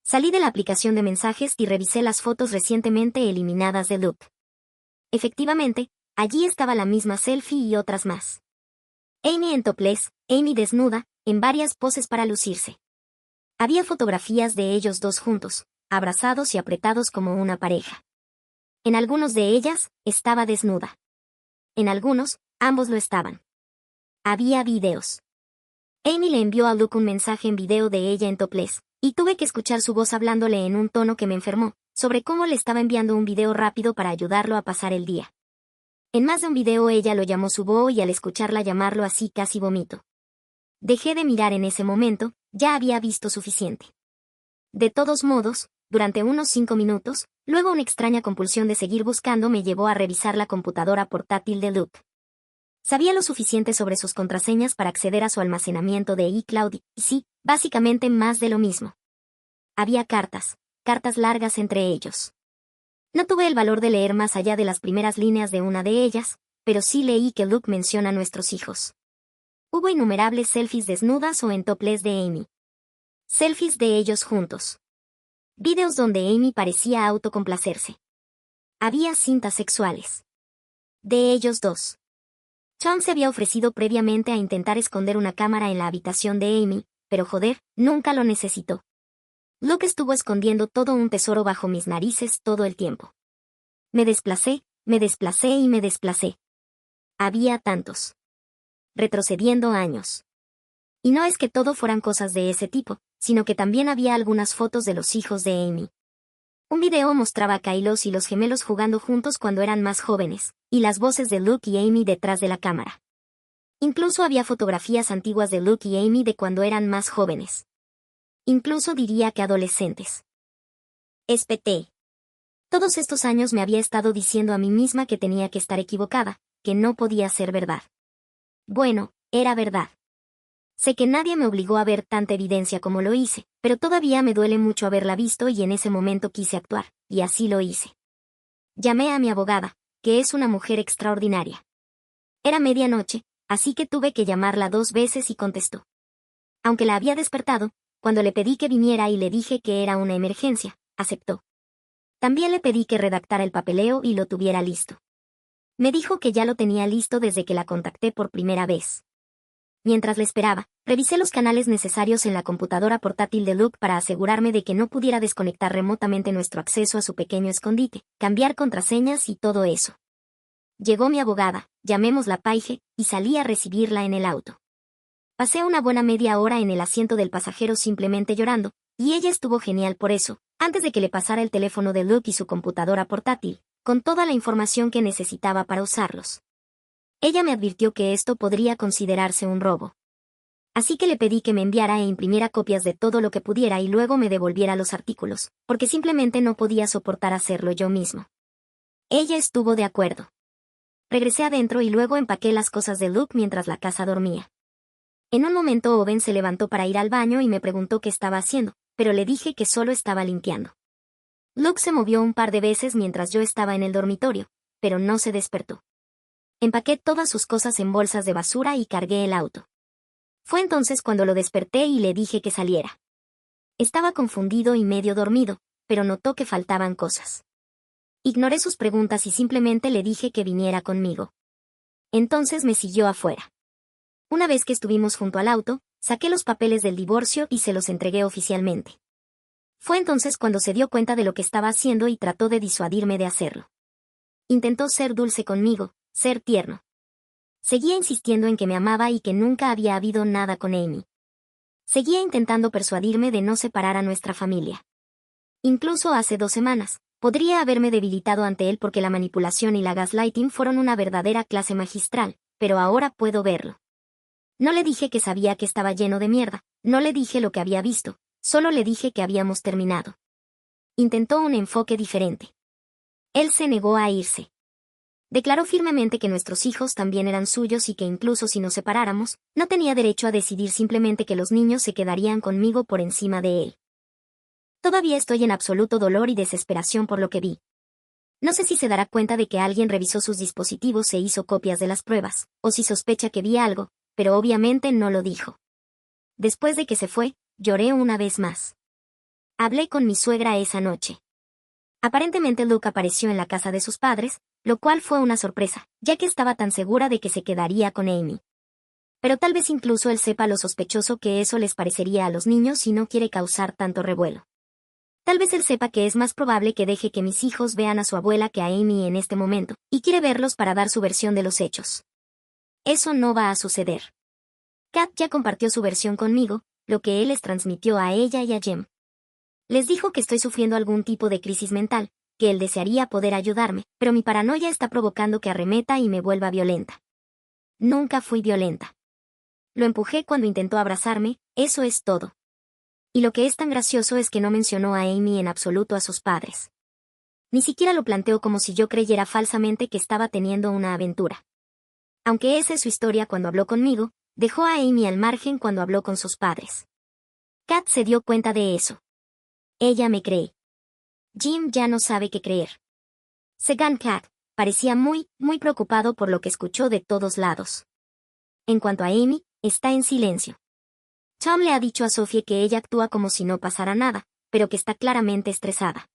Salí de la aplicación de mensajes y revisé las fotos recientemente eliminadas de Luke. Efectivamente, allí estaba la misma selfie y otras más. Amy en topless, Amy desnuda, en varias poses para lucirse. Había fotografías de ellos dos juntos, abrazados y apretados como una pareja. En algunos de ellas, estaba desnuda. En algunos, ambos lo estaban. Había videos. Amy le envió a Luke un mensaje en video de ella en topless, y tuve que escuchar su voz hablándole en un tono que me enfermó, sobre cómo le estaba enviando un video rápido para ayudarlo a pasar el día. En más de un video ella lo llamó su beau y al escucharla llamarlo así casi vomito. Dejé de mirar en ese momento, ya había visto suficiente. De todos modos, durante unos 5 minutos, luego una extraña compulsión de seguir buscando me llevó a revisar la computadora portátil de Luke. Sabía lo suficiente sobre sus contraseñas para acceder a su almacenamiento de iCloud y sí, básicamente más de lo mismo. Había cartas largas entre ellos. No tuve el valor de leer más allá de las primeras líneas de una de ellas, pero sí leí que Luke menciona a nuestros hijos. Hubo innumerables selfies desnudas o en topless de Amy. Selfies de ellos juntos. Videos donde Amy parecía autocomplacerse. Había cintas sexuales. De ellos dos. Tom se había ofrecido previamente a intentar esconder una cámara en la habitación de Amy, pero joder, nunca lo necesitó. Luke estuvo escondiendo todo un tesoro bajo mis narices todo el tiempo. Me desplacé y me desplacé. Había tantos. Retrocediendo años. Y no es que todo fueran cosas de ese tipo, sino que también había algunas fotos de los hijos de Amy. Un video mostraba a Kylos y los gemelos jugando juntos cuando eran más jóvenes, y las voces de Luke y Amy detrás de la cámara. Incluso había fotografías antiguas de Luke y Amy de cuando eran más jóvenes. Incluso diría que adolescentes. Espeté. Todos estos años me había estado diciendo a mí misma que tenía que estar equivocada, que no podía ser verdad. Bueno, era verdad. Sé que nadie me obligó a ver tanta evidencia como lo hice, pero todavía me duele mucho haberla visto y en ese momento quise actuar, y así lo hice. Llamé a mi abogada, que es una mujer extraordinaria. Era medianoche, así que tuve que llamarla 2 veces y contestó. Aunque la había despertado, cuando le pedí que viniera y le dije que era una emergencia, aceptó. También le pedí que redactara el papeleo y lo tuviera listo. Me dijo que ya lo tenía listo desde que la contacté por primera vez. Mientras le esperaba, revisé los canales necesarios en la computadora portátil de Luke para asegurarme de que no pudiera desconectar remotamente nuestro acceso a su pequeño escondite, cambiar contraseñas y todo eso. Llegó mi abogada, llamémosla Paige, y salí a recibirla en el auto. Pasé una buena media hora en el asiento del pasajero simplemente llorando, y ella estuvo genial por eso, antes de que le pasara el teléfono de Luke y su computadora portátil, con toda la información que necesitaba para usarlos. Ella me advirtió que esto podría considerarse un robo. Así que le pedí que me enviara e imprimiera copias de todo lo que pudiera y luego me devolviera los artículos, porque simplemente no podía soportar hacerlo yo mismo. Ella estuvo de acuerdo. Regresé adentro y luego empaqué las cosas de Luke mientras la casa dormía. En un momento Owen se levantó para ir al baño y me preguntó qué estaba haciendo, pero le dije que solo estaba limpiando. Luke se movió un par de veces mientras yo estaba en el dormitorio, pero no se despertó. Empaqué todas sus cosas en bolsas de basura y cargué el auto. Fue entonces cuando lo desperté y le dije que saliera. Estaba confundido y medio dormido, pero notó que faltaban cosas. Ignoré sus preguntas y simplemente le dije que viniera conmigo. Entonces me siguió afuera. Una vez que estuvimos junto al auto, saqué los papeles del divorcio y se los entregué oficialmente. Fue entonces cuando se dio cuenta de lo que estaba haciendo y trató de disuadirme de hacerlo. Intentó ser dulce conmigo, ser tierno. Seguía insistiendo en que me amaba y que nunca había habido nada con Amy. Seguía intentando persuadirme de no separar a nuestra familia. Incluso hace 2 semanas, podría haberme debilitado ante él porque la manipulación y la gaslighting fueron una verdadera clase magistral, pero ahora puedo verlo. No le dije que sabía que estaba lleno de mierda, no le dije lo que había visto, solo le dije que habíamos terminado. Intentó un enfoque diferente. Él se negó a irse. Declaró firmemente que nuestros hijos también eran suyos y que incluso si nos separáramos, no tenía derecho a decidir, simplemente que los niños se quedarían conmigo por encima de él. Todavía estoy en absoluto dolor y desesperación por lo que vi. No sé si se dará cuenta de que alguien revisó sus dispositivos e hizo copias de las pruebas, o si sospecha que vi algo, pero obviamente no lo dijo. Después de que se fue, lloré una vez más. Hablé con mi suegra esa noche. Aparentemente Luke apareció en la casa de sus padres, lo cual fue una sorpresa, ya que estaba tan segura de que se quedaría con Amy. Pero tal vez incluso él sepa lo sospechoso que eso les parecería a los niños y no quiere causar tanto revuelo. Tal vez él sepa que es más probable que deje que mis hijos vean a su abuela que a Amy en este momento, y quiere verlos para dar su versión de los hechos. Eso no va a suceder. Kat ya compartió su versión conmigo, lo que él les transmitió a ella y a Jem. Les dijo que estoy sufriendo algún tipo de crisis mental, que él desearía poder ayudarme, pero mi paranoia está provocando que arremeta y me vuelva violenta. Nunca fui violenta. Lo empujé cuando intentó abrazarme, eso es todo. Y lo que es tan gracioso es que no mencionó a Amy en absoluto a sus padres. Ni siquiera lo planteó como si yo creyera falsamente que estaba teniendo una aventura. Aunque esa es su historia cuando habló conmigo, dejó a Amy al margen cuando habló con sus padres. Kat se dio cuenta de eso. Ella me cree. Jim ya no sabe qué creer. Según Kat, parecía muy preocupado por lo que escuchó de todos lados. En cuanto a Amy, está en silencio. Tom le ha dicho a Sophie que ella actúa como si no pasara nada, pero que está claramente estresada.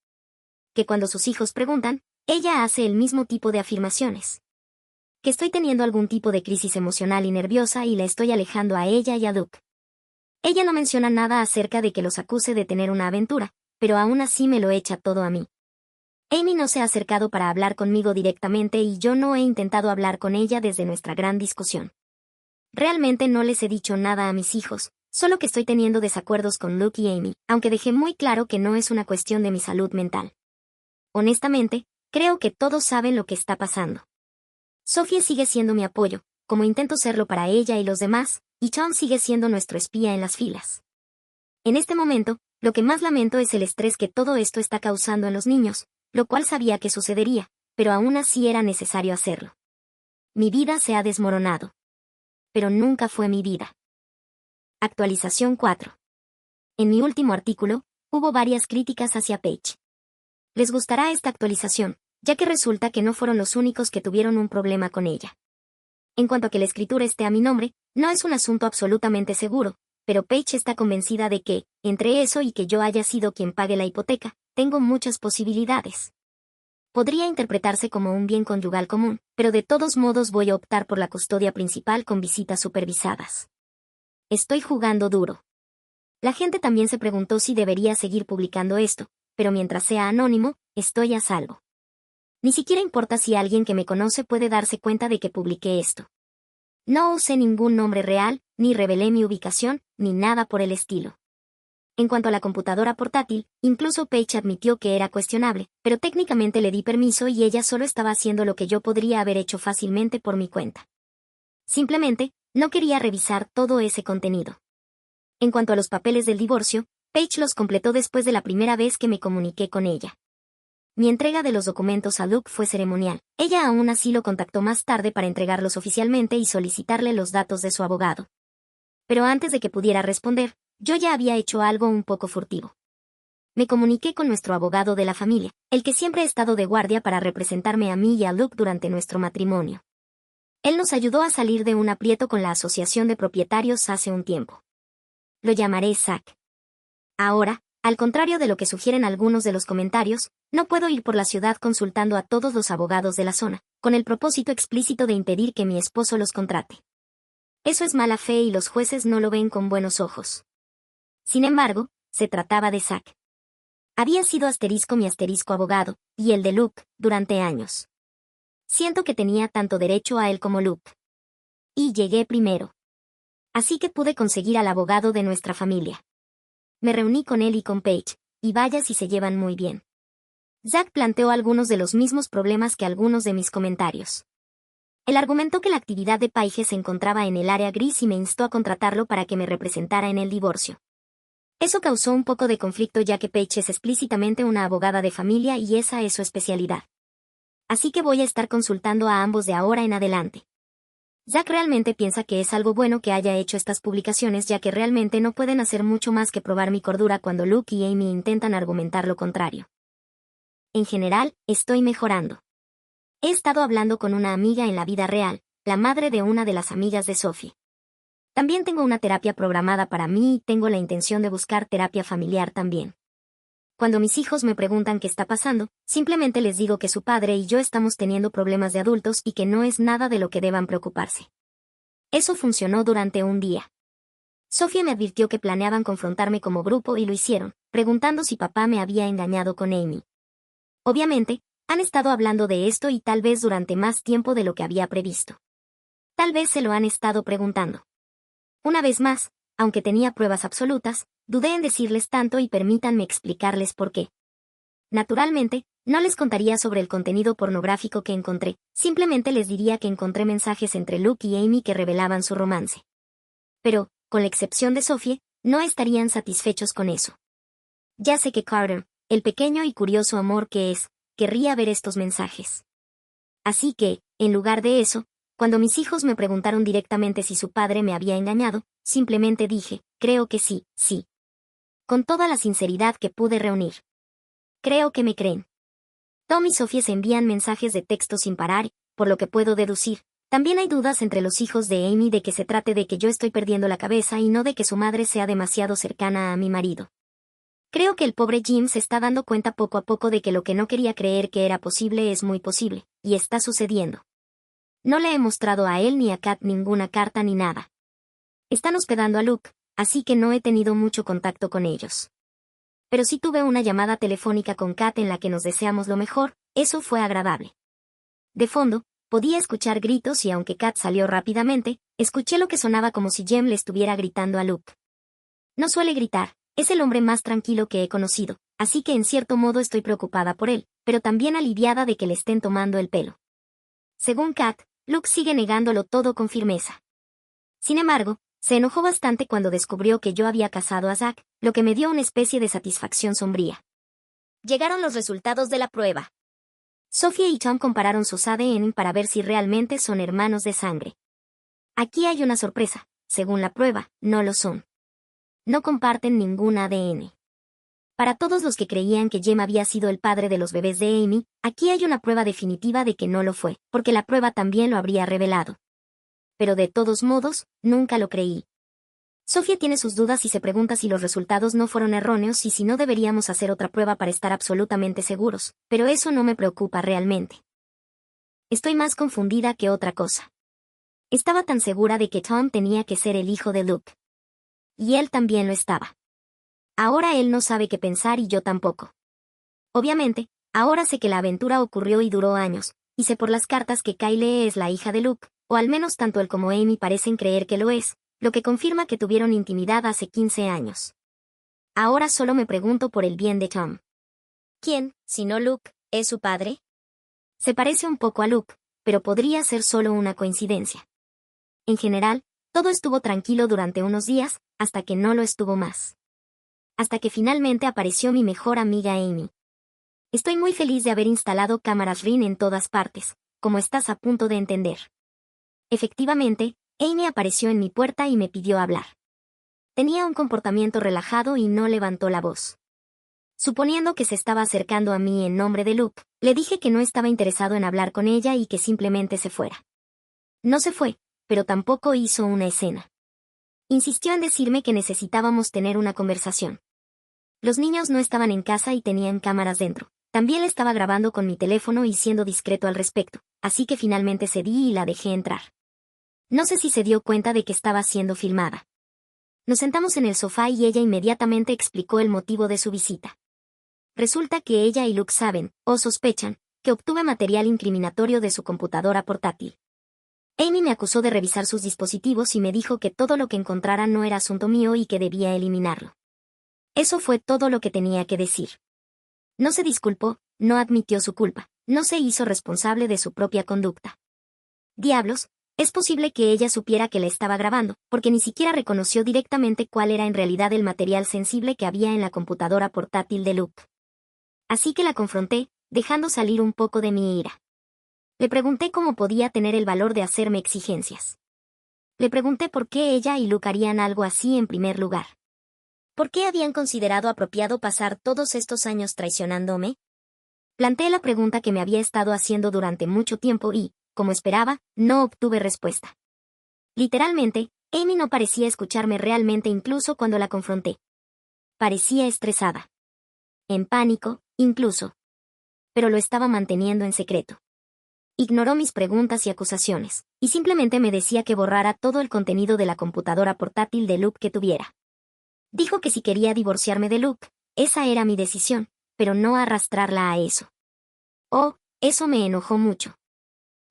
Que cuando sus hijos preguntan, ella hace el mismo tipo de afirmaciones. Que estoy teniendo algún tipo de crisis emocional y nerviosa y la estoy alejando a ella y a Luke. Ella no menciona nada acerca de que los acuse de tener una aventura, pero aún así me lo echa todo a mí. Amy no se ha acercado para hablar conmigo directamente y yo no he intentado hablar con ella desde nuestra gran discusión. Realmente no les he dicho nada a mis hijos, solo que estoy teniendo desacuerdos con Luke y Amy, aunque dejé muy claro que no es una cuestión de mi salud mental. Honestamente, creo que todos saben lo que está pasando. Sophie sigue siendo mi apoyo, como intento serlo para ella y los demás, y Tom sigue siendo nuestro espía en las filas. En este momento, lo que más lamento es el estrés que todo esto está causando en los niños, lo cual sabía que sucedería, pero aún así era necesario hacerlo. Mi vida se ha desmoronado. Pero nunca fue mi vida. Actualización 4. En mi último artículo, hubo varias críticas hacia Paige. Les gustará esta actualización, ya que resulta que no fueron los únicos que tuvieron un problema con ella. En cuanto a que la escritura esté a mi nombre, no es un asunto absolutamente seguro, pero Paige está convencida de que, entre eso y que yo haya sido quien pague la hipoteca, tengo muchas posibilidades. Podría interpretarse como un bien conyugal común, pero de todos modos voy a optar por la custodia principal con visitas supervisadas. estoy jugando duro. La gente también se preguntó si debería seguir publicando esto, pero mientras sea anónimo, estoy a salvo. Ni siquiera importa si alguien que me conoce puede darse cuenta de que publiqué esto. No usé ningún nombre real, ni revelé mi ubicación, ni nada por el estilo. En cuanto a la computadora portátil, incluso Paige admitió que era cuestionable, pero técnicamente le di permiso y ella solo estaba haciendo lo que yo podría haber hecho fácilmente por mi cuenta. Simplemente, no quería revisar todo ese contenido. En cuanto a los papeles del divorcio, Paige los completó después de la primera vez que me comuniqué con ella. Mi entrega de los documentos a Luke fue ceremonial. Ella aún así lo contactó más tarde para entregarlos oficialmente y solicitarle los datos de su abogado. Pero antes de que pudiera responder, yo ya había hecho algo un poco furtivo. Me comuniqué con nuestro abogado de la familia, el que siempre ha estado de guardia para representarme a mí y a Luke durante nuestro matrimonio. Él nos ayudó a salir de un aprieto con la asociación de propietarios hace un tiempo. Lo llamaré Zach. Ahora, al contrario de lo que sugieren algunos de los comentarios, no puedo ir por la ciudad consultando a todos los abogados de la zona, con el propósito explícito de impedir que mi esposo los contrate. Eso es mala fe y los jueces no lo ven con buenos ojos. Sin embargo, se trataba de Zach. Había sido mi abogado, y el de Luke, durante años. Siento que tenía tanto derecho a él como Luke. Y llegué primero. Así que pude conseguir al abogado de nuestra familia. Me reuní con él y con Paige, y vaya si se llevan muy bien. Zach planteó algunos de los mismos problemas que algunos de mis comentarios. Él argumentó que la actividad de Paige se encontraba en el área gris y me instó a contratarlo para que me representara en el divorcio. Eso causó un poco de conflicto ya que Paige es explícitamente una abogada de familia y esa es su especialidad. Así que voy a estar consultando a ambos de ahora en adelante. Zach realmente piensa que es algo bueno que haya hecho estas publicaciones ya que realmente no pueden hacer mucho más que probar mi cordura cuando Luke y Amy intentan argumentar lo contrario. En general, estoy mejorando. He estado hablando con una amiga en la vida real, la madre de una de las amigas de Sophie. También tengo una terapia programada para mí y tengo la intención de buscar terapia familiar también. Cuando mis hijos me preguntan qué está pasando, simplemente les digo que su padre y yo estamos teniendo problemas de adultos y que no es nada de lo que deban preocuparse. Eso funcionó durante un día. Sophie me advirtió que planeaban confrontarme como grupo y lo hicieron, preguntando si papá me había engañado con Amy. Obviamente, han estado hablando de esto y tal vez durante más tiempo de lo que había previsto. Tal vez se lo han estado preguntando. Una vez más, aunque tenía pruebas absolutas, dudé en decirles tanto y permítanme explicarles por qué. Naturalmente, no les contaría sobre el contenido pornográfico que encontré, simplemente les diría que encontré mensajes entre Luke y Amy que revelaban su romance. Pero, con la excepción de Sophie, no estarían satisfechos con eso. Ya sé que Carter, el pequeño y curioso amor que es, querría ver estos mensajes. Así que, en lugar de eso, cuando mis hijos me preguntaron directamente si su padre me había engañado, simplemente dije, creo que sí, sí. Con toda la sinceridad que pude reunir. Creo que me creen. Tom y Sophie se envían mensajes de texto sin parar, por lo que puedo deducir. También hay dudas entre los hijos de Amy de que se trate de que yo estoy perdiendo la cabeza y no de que su madre sea demasiado cercana a mi marido. Creo que el pobre Jim se está dando cuenta poco a poco de que lo que no quería creer que era posible es muy posible, y está sucediendo. No le he mostrado a él ni a Kat ninguna carta ni nada. Están hospedando a Luke, así que no he tenido mucho contacto con ellos. Pero sí tuve una llamada telefónica con Kat en la que nos deseamos lo mejor, eso fue agradable. De fondo, podía escuchar gritos y aunque Kat salió rápidamente, escuché lo que sonaba como si Jem le estuviera gritando a Luke. No suele gritar, es el hombre más tranquilo que he conocido, así que en cierto modo estoy preocupada por él, pero también aliviada de que le estén tomando el pelo. Según Kat, Luke sigue negándolo todo con firmeza. Sin embargo, se enojó bastante cuando descubrió que yo había casado a Zach, lo que me dio una especie de satisfacción sombría. Llegaron los resultados de la prueba. Sophie y Tom compararon sus ADN para ver si realmente son hermanos de sangre. Aquí hay una sorpresa, según la prueba, no lo son. No comparten ningún ADN. Para todos los que creían que Jem había sido el padre de los bebés de Amy, aquí hay una prueba definitiva de que no lo fue, porque la prueba también lo habría revelado. Pero de todos modos, nunca lo creí. Sophie tiene sus dudas y se pregunta si los resultados no fueron erróneos y si no deberíamos hacer otra prueba para estar absolutamente seguros, pero eso no me preocupa realmente. Estoy más confundida que otra cosa. Estaba tan segura de que Tom tenía que ser el hijo de Luke. y él también lo estaba. Ahora él no sabe qué pensar y yo tampoco. Obviamente, ahora sé que la aventura ocurrió y duró años, y sé por las cartas que Kyle es la hija de Luke, o al menos tanto él como Amy parecen creer que lo es, lo que confirma que tuvieron intimidad hace 15 años. Ahora solo me pregunto por el bien de Tom. ¿Quién, si no Luke, es su padre? Se parece un poco a Luke, pero podría ser solo una coincidencia. En general, todo estuvo tranquilo durante unos días, hasta que no lo estuvo más. Hasta que finalmente apareció mi mejor amiga Amy. Estoy muy feliz de haber instalado cámaras Ring en todas partes, como estás a punto de entender. Efectivamente, Amy apareció en mi puerta y me pidió hablar. Tenía un comportamiento relajado y no levantó la voz. Suponiendo que se estaba acercando a mí en nombre de Luke, le dije que no estaba interesado en hablar con ella y que simplemente se fuera. No se fue, pero tampoco hizo una escena. Insistió en decirme que necesitábamos tener una conversación. Los niños no estaban en casa y tenían cámaras dentro. También le estaba grabando con mi teléfono y siendo discreto al respecto, así que finalmente cedí y la dejé entrar. No sé si se dio cuenta de que estaba siendo filmada. Nos sentamos en el sofá y ella inmediatamente explicó el motivo de su visita. Resulta que ella y Luke saben, o sospechan, que obtuve material incriminatorio de su computadora portátil. Amy me acusó de revisar sus dispositivos y me dijo que todo lo que encontrara no era asunto mío y que debía eliminarlo. Eso fue todo lo que tenía que decir. No se disculpó, no admitió su culpa, no se hizo responsable de su propia conducta. Diablos, es posible que ella supiera que la estaba grabando, porque ni siquiera reconoció directamente cuál era en realidad el material sensible que había en la computadora portátil de Luke. Así que la confronté, dejando salir un poco de mi ira. Le pregunté cómo podía tener el valor de hacerme exigencias. Le pregunté por qué ella y Luke harían algo así en primer lugar. ¿Por qué habían considerado apropiado pasar todos estos años traicionándome? Planteé la pregunta que me había estado haciendo durante mucho tiempo y, como esperaba, no obtuve respuesta. Literalmente, Amy no parecía escucharme realmente incluso cuando la confronté. Parecía estresada. En pánico, incluso. Pero lo estaba manteniendo en secreto. Ignoró mis preguntas y acusaciones, y simplemente me decía que borrara todo el contenido de la computadora portátil de Luke que tuviera. Dijo que si quería divorciarme de Luke, esa era mi decisión, pero no arrastrarla a eso. Oh, eso me enojó mucho.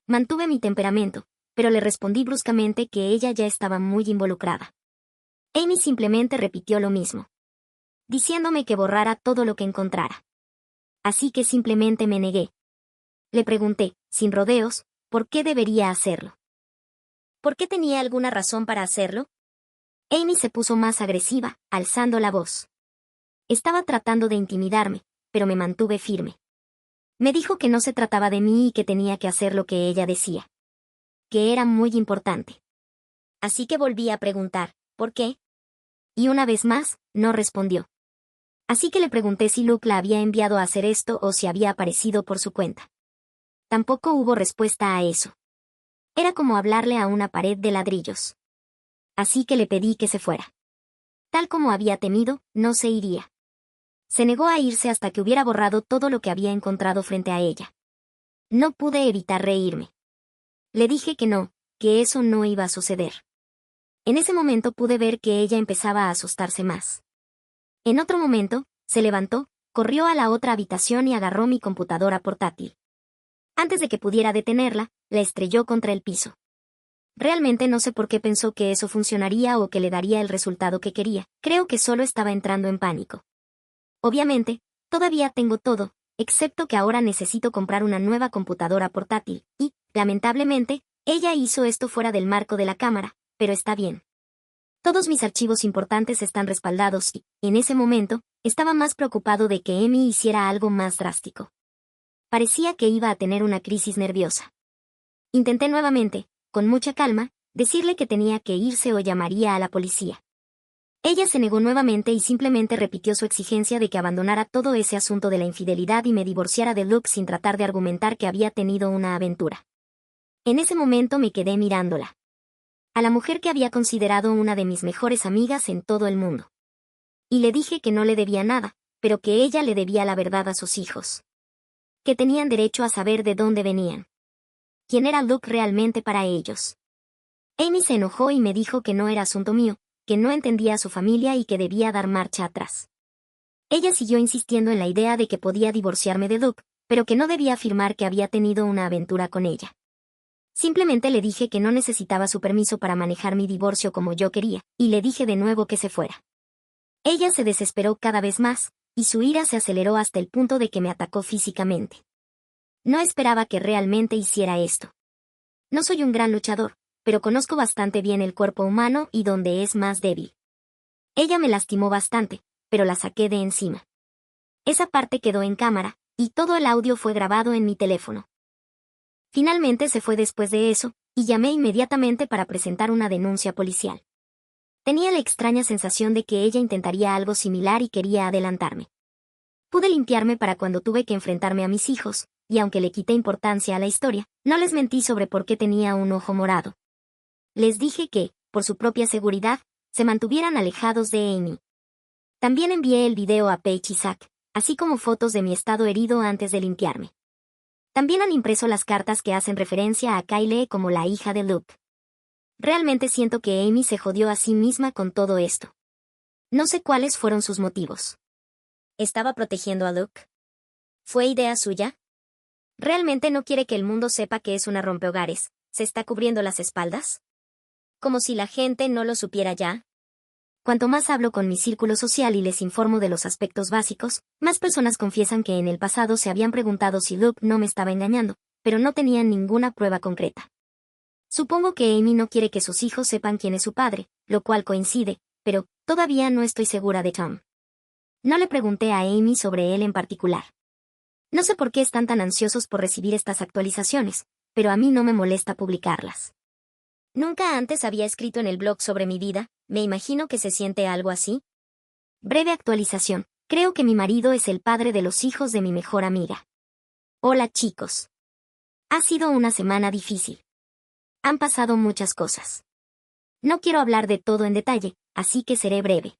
Mantuve mi temperamento, pero le respondí bruscamente que ella ya estaba muy involucrada. Amy simplemente repitió lo mismo, diciéndome que borrara todo lo que encontrara. Así que simplemente me negué. Le pregunté, sin rodeos, ¿por qué debería hacerlo? ¿Por qué tenía alguna razón para hacerlo? Amy se puso más agresiva, alzando la voz. Estaba tratando de intimidarme, pero me mantuve firme. Me dijo que no se trataba de mí y que tenía que hacer lo que ella decía. Que era muy importante. Así que volví a preguntar, ¿por qué? Y una vez más, no respondió. Así que le pregunté si Luke la había enviado a hacer esto o si había aparecido por su cuenta. Tampoco hubo respuesta a eso. Era como hablarle a una pared de ladrillos. Así que le pedí que se fuera. Tal como había temido, no se iría. Se negó a irse hasta que hubiera borrado todo lo que había encontrado frente a ella. No pude evitar reírme. Le dije que no, que eso no iba a suceder. En ese momento pude ver que ella empezaba a asustarse más. En otro momento, se levantó, corrió a la otra habitación y agarró mi computadora portátil. Antes de que pudiera detenerla, la estrelló contra el piso. Realmente no sé por qué pensó que eso funcionaría o que le daría el resultado que quería. Creo que solo estaba entrando en pánico. Obviamente, todavía tengo todo, excepto que ahora necesito comprar una nueva computadora portátil, y, lamentablemente, ella hizo esto fuera del marco de la cámara, pero está bien. Todos mis archivos importantes están respaldados y, en ese momento, estaba más preocupado de que Amy hiciera algo más drástico. Parecía que iba a tener una crisis nerviosa. Intenté nuevamente, con mucha calma, decirle que tenía que irse o llamaría a la policía. Ella se negó nuevamente y simplemente repitió su exigencia de que abandonara todo ese asunto de la infidelidad y me divorciara de Luke sin tratar de argumentar que había tenido una aventura. En ese momento me quedé mirándola. A la mujer que había considerado una de mis mejores amigas en todo el mundo. Y le dije que no le debía nada, pero que ella le debía la verdad a sus hijos. Que tenían derecho a saber de dónde venían. Quién era Luke realmente para ellos. Amy se enojó y me dijo que no era asunto mío, que no entendía a su familia y que debía dar marcha atrás. Ella siguió insistiendo en la idea de que podía divorciarme de Luke, pero que no debía afirmar que había tenido una aventura con ella. Simplemente le dije que no necesitaba su permiso para manejar mi divorcio como yo quería, y le dije de nuevo que se fuera. Ella se desesperó cada vez más, y su ira se aceleró hasta el punto de que me atacó físicamente. No esperaba que realmente hiciera esto. No soy un gran luchador, pero conozco bastante bien el cuerpo humano y dónde es más débil. Ella me lastimó bastante, pero la saqué de encima. Esa parte quedó en cámara, y todo el audio fue grabado en mi teléfono. Finalmente se fue después de eso, y llamé inmediatamente para presentar una denuncia policial. Tenía la extraña sensación de que ella intentaría algo similar y quería adelantarme. Pude limpiarme para cuando tuve que enfrentarme a mis hijos, y aunque le quité importancia a la historia, no les mentí sobre por qué tenía un ojo morado. Les dije que, por su propia seguridad, se mantuvieran alejados de Amy. También envié el video a Paige y Zach, así como fotos de mi estado herido antes de limpiarme. También han impreso las cartas que hacen referencia a Kyle como la hija de Luke. Realmente siento que Amy se jodió a sí misma con todo esto. No sé cuáles fueron sus motivos. ¿Estaba protegiendo a Luke? ¿Fue idea suya? ¿Realmente no quiere que el mundo sepa que es una rompehogares? ¿Se está cubriendo las espaldas? ¿Como si la gente no lo supiera ya? Cuanto más hablo con mi círculo social y les informo de los aspectos básicos, más personas confiesan que en el pasado se habían preguntado si Luke no me estaba engañando, pero no tenían ninguna prueba concreta. Supongo que Amy no quiere que sus hijos sepan quién es su padre, lo cual coincide, pero todavía no estoy segura de Tom. No le pregunté a Amy sobre él en particular. No sé por qué están tan ansiosos por recibir estas actualizaciones, pero a mí no me molesta publicarlas. Nunca antes había escrito en el blog sobre mi vida, me imagino que se siente algo así. Breve actualización, creo que mi marido es el padre de los hijos de mi mejor amiga. Hola chicos. Ha sido una semana difícil. Han pasado muchas cosas. No quiero hablar de todo en detalle, así que seré breve.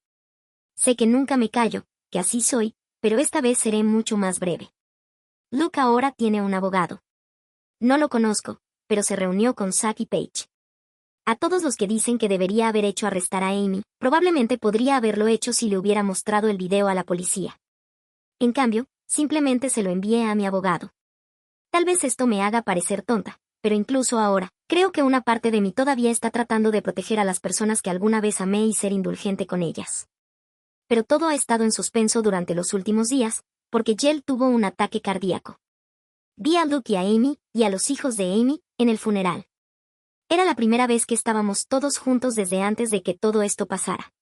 Sé que nunca me callo, que así soy, pero esta vez seré mucho más breve. Luke ahora tiene un abogado. No lo conozco, pero se reunió con Zach y Paige. A todos los que dicen que debería haber hecho arrestar a Amy, probablemente podría haberlo hecho si le hubiera mostrado el video a la policía. En cambio, simplemente se lo envié a mi abogado. Tal vez esto me haga parecer tonta, pero incluso ahora, creo que una parte de mí todavía está tratando de proteger a las personas que alguna vez amé y ser indulgente con ellas. Pero todo ha estado en suspenso durante los últimos días, porque Jill tuvo un ataque cardíaco. Vi a Luke y a Amy, y a los hijos de Amy, en el funeral. Era la primera vez que estábamos todos juntos desde antes de que todo esto pasara.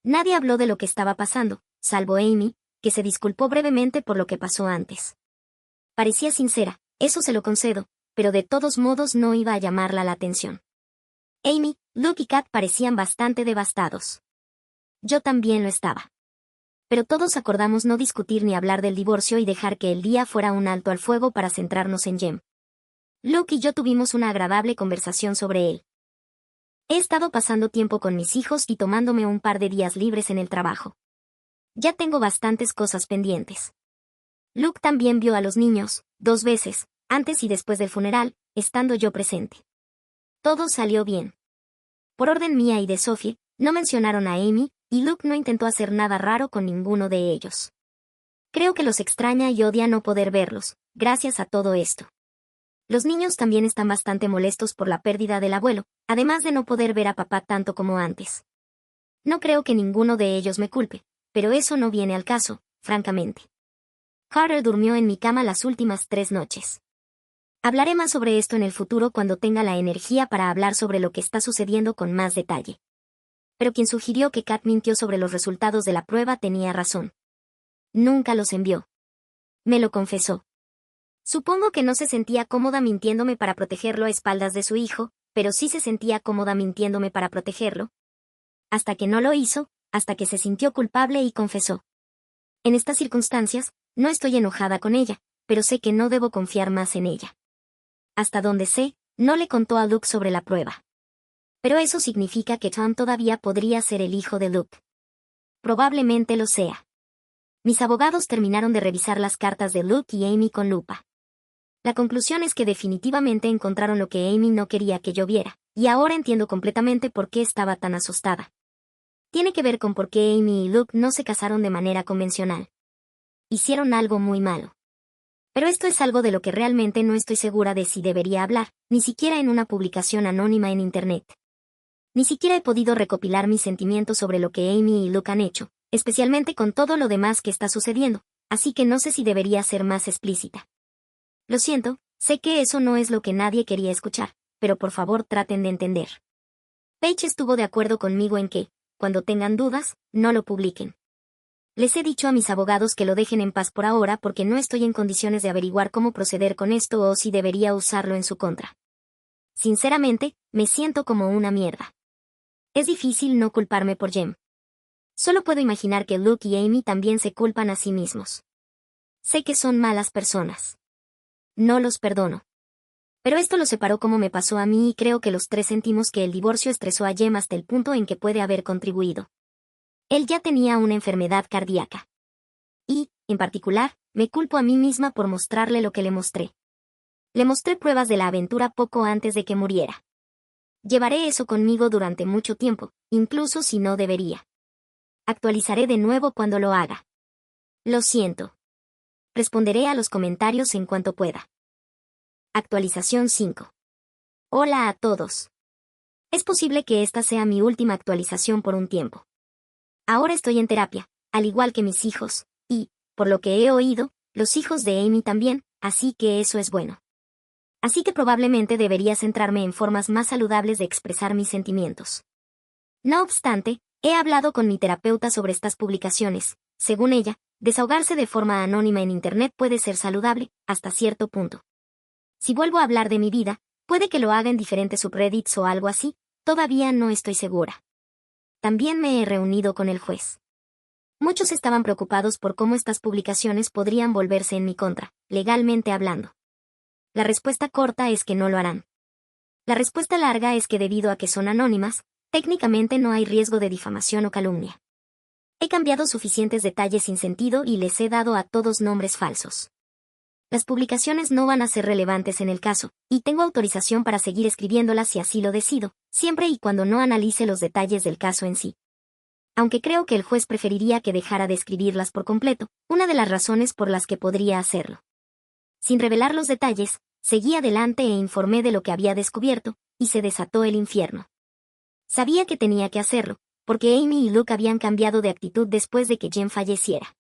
Nadie habló de lo que estaba pasando, salvo Amy, que se disculpó brevemente por lo que pasó antes. Parecía sincera, eso se lo concedo, pero de todos modos no iba a llamarla la atención. Amy, Luke y Kat parecían bastante devastados. Yo también lo estaba. Pero todos acordamos no discutir ni hablar del divorcio y dejar que el día fuera un alto al fuego para centrarnos en Jem. Luke y yo tuvimos una agradable conversación sobre él. He estado pasando tiempo con mis hijos y tomándome un par de días libres en el trabajo. Ya tengo bastantes cosas pendientes. Luke también vio a los niños, 2 veces, antes y después del funeral, estando yo presente. Todo salió bien. Por orden mía y de Sophie, no mencionaron a Amy, y Luke no intentó hacer nada raro con ninguno de ellos. Creo que los extraña y odia no poder verlos, gracias a todo esto. Los niños también están bastante molestos por la pérdida del abuelo, además de no poder ver a papá tanto como antes. No creo que ninguno de ellos me culpe, pero eso no viene al caso, francamente. Carter durmió en mi cama las últimas 3 noches. Hablaré más sobre esto en el futuro cuando tenga la energía para hablar sobre lo que está sucediendo con más detalle. Pero quien sugirió que Kat mintió sobre los resultados de la prueba tenía razón. Nunca los envió. Me lo confesó. Supongo que no se sentía cómoda mintiéndome para protegerlo a espaldas de su hijo, pero sí se sentía cómoda mintiéndome para protegerlo. Hasta que no lo hizo, hasta que se sintió culpable y confesó. En estas circunstancias, no estoy enojada con ella, pero sé que no debo confiar más en ella. Hasta donde sé, no le contó a Luke sobre la prueba. Pero eso significa que Tom todavía podría ser el hijo de Luke. Probablemente lo sea. Mis abogados terminaron de revisar las cartas de Luke y Amy con lupa. La conclusión es que definitivamente encontraron lo que Amy no quería que yo viera, y ahora entiendo completamente por qué estaba tan asustada. tiene que ver con por qué Amy y Luke no se casaron de manera convencional. Hicieron algo muy malo. Pero esto es algo de lo que realmente no estoy segura de si debería hablar, ni siquiera en una publicación anónima en Internet. Ni siquiera he podido recopilar mis sentimientos sobre lo que Amy y Luke han hecho, especialmente con todo lo demás que está sucediendo, así que no sé si debería ser más explícita. Lo siento, sé que eso no es lo que nadie quería escuchar, pero por favor traten de entender. Paige estuvo de acuerdo conmigo en que, cuando tengan dudas, no lo publiquen. Les he dicho a mis abogados que lo dejen en paz por ahora porque no estoy en condiciones de averiguar cómo proceder con esto o si debería usarlo en su contra. Sinceramente, me siento como una mierda. Es difícil no culparme por Jem. Solo puedo imaginar que Luke y Amy también se culpan a sí mismos. Sé que son malas personas. No los perdono. Pero esto lo separó como me pasó a mí y creo que los tres sentimos que el divorcio estresó a Jem hasta el punto en que puede haber contribuido. Él ya tenía una enfermedad cardíaca. Y, en particular, me culpo a mí misma por mostrarle lo que le mostré. Le mostré pruebas de la aventura poco antes de que muriera. Llevaré eso conmigo durante mucho tiempo, incluso si no debería. Actualizaré de nuevo cuando lo haga. Lo siento. Responderé a los comentarios en cuanto pueda. Actualización 5. Hola a todos. Es posible que esta sea mi última actualización por un tiempo. Ahora estoy en terapia, al igual que mis hijos, y, por lo que he oído, los hijos de Amy también, así que eso es bueno. Así que probablemente debería centrarme en formas más saludables de expresar mis sentimientos. No obstante, he hablado con mi terapeuta sobre estas publicaciones. Según ella, desahogarse de forma anónima en Internet puede ser saludable, hasta cierto punto. Si vuelvo a hablar de mi vida, puede que lo haga en diferentes subreddits o algo así, todavía no estoy segura. También me he reunido con el juez. Muchos estaban preocupados por cómo estas publicaciones podrían volverse en mi contra, legalmente hablando. La respuesta corta es que no lo harán. La respuesta larga es que debido a que son anónimas, técnicamente no hay riesgo de difamación o calumnia. He cambiado suficientes detalles sin sentido y les he dado a todos nombres falsos. Las publicaciones no van a ser relevantes en el caso, y tengo autorización para seguir escribiéndolas si así lo decido, siempre y cuando no analice los detalles del caso en sí. Aunque creo que el juez preferiría que dejara de escribirlas por completo, una de las razones por las que podría hacerlo. Sin revelar los detalles, seguí adelante e informé de lo que había descubierto, y se desató el infierno. Sabía que tenía que hacerlo, porque Amy y Luke habían cambiado de actitud después de que Jem falleciera.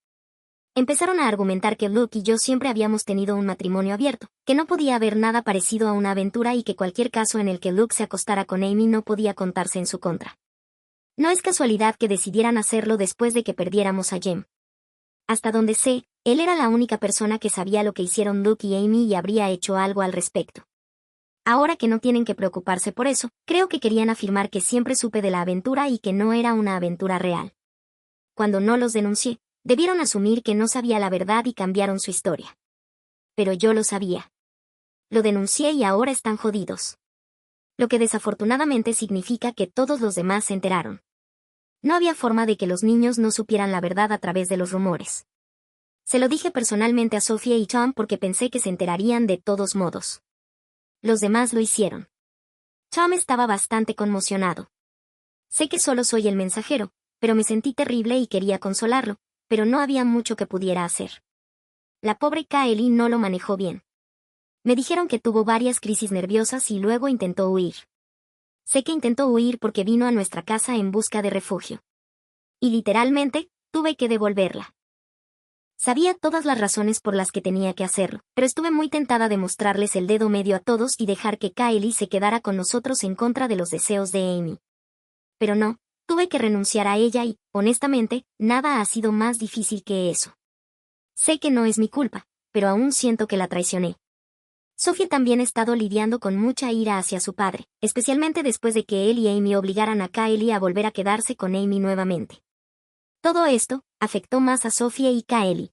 Empezaron a argumentar que Luke y yo siempre habíamos tenido un matrimonio abierto, que no podía haber nada parecido a una aventura y que cualquier caso en el que Luke se acostara con Amy no podía contarse en su contra. No es casualidad que decidieran hacerlo después de que perdiéramos a Jem. Hasta donde sé, él era la única persona que sabía lo que hicieron Luke y Amy y habría hecho algo al respecto. Ahora que no tienen que preocuparse por eso, creo que querían afirmar que siempre supe de la aventura y que no era una aventura real. Cuando no los denuncié, debieron asumir que no sabía la verdad y cambiaron su historia. Pero yo lo sabía. Lo denuncié y ahora están jodidos. Lo que desafortunadamente significa que todos los demás se enteraron. No había forma de que los niños no supieran la verdad a través de los rumores. Se lo dije personalmente a Sophie y Tom porque pensé que se enterarían de todos modos. Los demás lo hicieron. Tom estaba bastante conmocionado. Sé que solo soy el mensajero, pero me sentí terrible y quería consolarlo, pero no había mucho que pudiera hacer. La pobre Kylie no lo manejó bien. Me dijeron que tuvo varias crisis nerviosas y luego intentó huir. Sé que intentó huir porque vino a nuestra casa en busca de refugio. Y literalmente, tuve que devolverla. Sabía todas las razones por las que tenía que hacerlo, pero estuve muy tentada de mostrarles el dedo medio a todos y dejar que Kylie se quedara con nosotros en contra de los deseos de Amy. Pero no, tuve que renunciar a ella y, honestamente, nada ha sido más difícil que eso. Sé que no es mi culpa, pero aún siento que la traicioné. Sophie también ha estado lidiando con mucha ira hacia su padre, especialmente después de que él y Amy obligaran a Kylie a volver a quedarse con Amy nuevamente. Todo esto afectó más a Sophie y Kylie.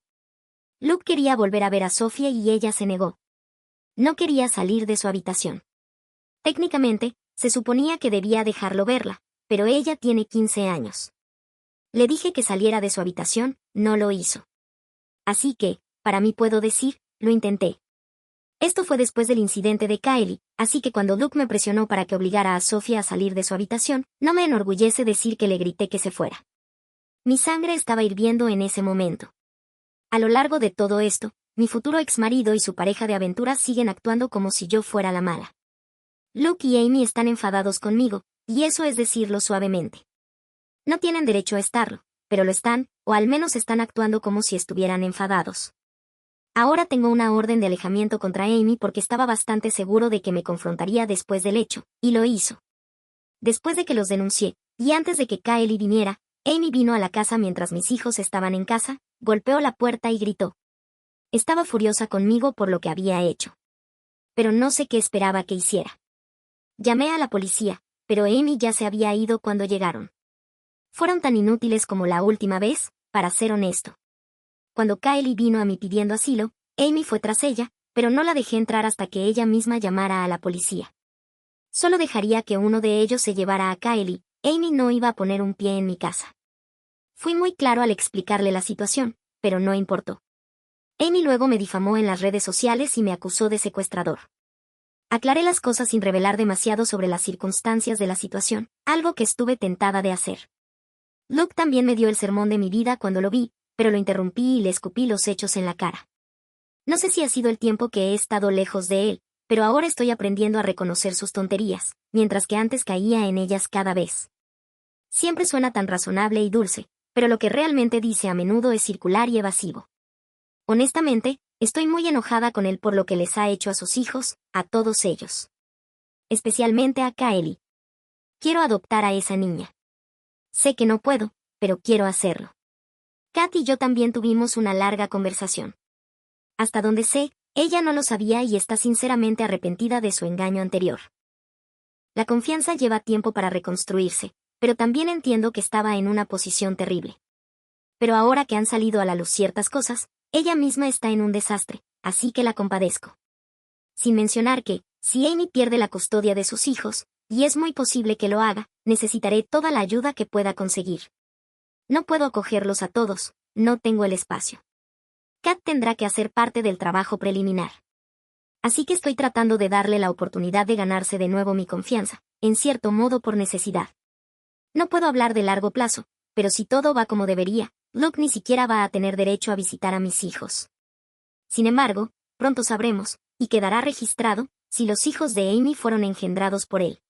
Luke quería volver a ver a Sophie y ella se negó. No quería salir de su habitación. Técnicamente, se suponía que debía dejarlo verla, pero ella tiene 15 años. Le dije que saliera de su habitación, no lo hizo. Así que, para mí puedo decir, lo intenté. Esto fue después del incidente de Kylie, así que cuando Luke me presionó para que obligara a Sofía a salir de su habitación, no me enorgullece decir que le grité que se fuera. Mi sangre estaba hirviendo en ese momento. A lo largo de todo esto, mi futuro exmarido y su pareja de aventuras siguen actuando como si yo fuera la mala. Luke y Amy están enfadados conmigo, y eso es decirlo suavemente. No tienen derecho a estarlo, pero lo están, o al menos están actuando como si estuvieran enfadados. Ahora tengo una orden de alejamiento contra Amy porque estaba bastante seguro de que me confrontaría después del hecho, y lo hizo. Después de que los denuncié, y antes de que Kylie viniera, Amy vino a la casa mientras mis hijos estaban en casa, golpeó la puerta y gritó. Estaba furiosa conmigo por lo que había hecho. Pero no sé qué esperaba que hiciera. Llamé a la policía, pero Amy ya se había ido cuando llegaron. Fueron tan inútiles como la última vez, para ser honesto. Cuando Kylie vino a mí pidiendo asilo, Amy fue tras ella, pero no la dejé entrar hasta que ella misma llamara a la policía. Solo dejaría que uno de ellos se llevara a Kylie, Amy no iba a poner un pie en mi casa. Fui muy claro al explicarle la situación, pero no importó. Amy luego me difamó en las redes sociales y me acusó de secuestrador. Aclaré las cosas sin revelar demasiado sobre las circunstancias de la situación, algo que estuve tentada de hacer. Luke también me dio el sermón de mi vida cuando lo vi, pero lo interrumpí y le escupí los hechos en la cara. No sé si ha sido el tiempo que he estado lejos de él, pero ahora estoy aprendiendo a reconocer sus tonterías, mientras que antes caía en ellas cada vez. Siempre suena tan razonable y dulce, pero lo que realmente dice a menudo es circular y evasivo. Honestamente, estoy muy enojada con él por lo que les ha hecho a sus hijos, a todos ellos. Especialmente a Kylie. Quiero adoptar a esa niña. Sé que no puedo, pero quiero hacerlo. Kat y yo también tuvimos una larga conversación. Hasta donde sé, ella no lo sabía y está sinceramente arrepentida de su engaño anterior. La confianza lleva tiempo para reconstruirse, pero también entiendo que estaba en una posición terrible. Pero ahora que han salido a la luz ciertas cosas, ella misma está en un desastre, así que la compadezco. Sin mencionar que, si Amy pierde la custodia de sus hijos, y es muy posible que lo haga, necesitaré toda la ayuda que pueda conseguir. No puedo acogerlos a todos, no tengo el espacio. Kat tendrá que hacer parte del trabajo preliminar. Así que estoy tratando de darle la oportunidad de ganarse de nuevo mi confianza, en cierto modo por necesidad. No puedo hablar de largo plazo, pero si todo va como debería, Luke ni siquiera va a tener derecho a visitar a mis hijos. Sin embargo, pronto sabremos, y quedará registrado, si los hijos de Amy fueron engendrados por él.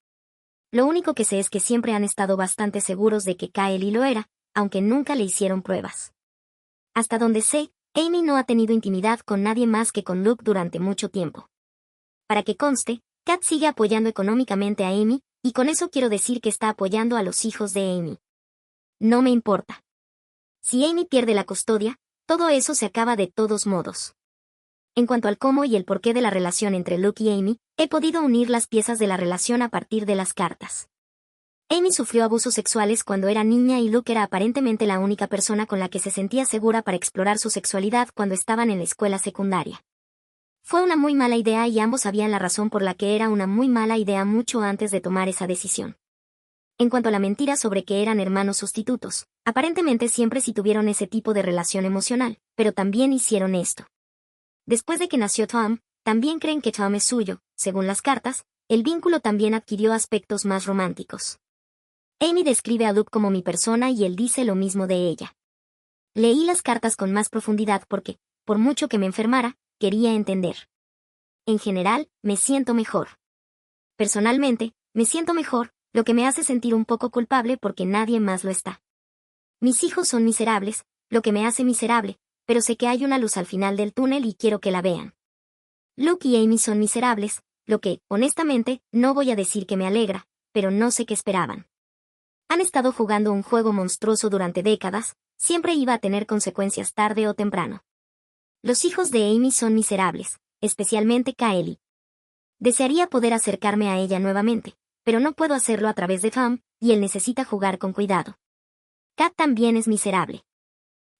Lo único que sé es que siempre han estado bastante seguros de que Kylie lo era, aunque nunca le hicieron pruebas. Hasta donde sé, Amy no ha tenido intimidad con nadie más que con Luke durante mucho tiempo. Para que conste, Kat sigue apoyando económicamente a Amy, y con eso quiero decir que está apoyando a los hijos de Amy. No me importa. Si Amy pierde la custodia, todo eso se acaba de todos modos. En cuanto al cómo y el porqué de la relación entre Luke y Amy, he podido unir las piezas de la relación a partir de las cartas. Amy sufrió abusos sexuales cuando era niña y Luke era aparentemente la única persona con la que se sentía segura para explorar su sexualidad cuando estaban en la escuela secundaria. Fue una muy mala idea y ambos sabían la razón por la que era una muy mala idea mucho antes de tomar esa decisión. En cuanto a la mentira sobre que eran hermanos sustitutos, aparentemente siempre sí tuvieron ese tipo de relación emocional, pero también hicieron esto. Después de que nació Tom, también creen que Tom es suyo, según las cartas, el vínculo también adquirió aspectos más románticos. Amy describe a Luke como mi persona y él dice lo mismo de ella. Leí las cartas con más profundidad porque, por mucho que me enfermara, quería entender. En general, me siento mejor. Personalmente, me siento mejor, lo que me hace sentir un poco culpable porque nadie más lo está. Mis hijos son miserables, lo que me hace miserable, pero sé que hay una luz al final del túnel y quiero que la vean. Luke y Amy son miserables, lo que, honestamente, no voy a decir que me alegra, pero no sé qué esperaban. Han estado jugando un juego monstruoso durante décadas, siempre iba a tener consecuencias tarde o temprano. Los hijos de Amy son miserables, especialmente Kylie. Desearía poder acercarme a ella nuevamente, pero no puedo hacerlo a través de Tom, y él necesita jugar con cuidado. Kat también es miserable.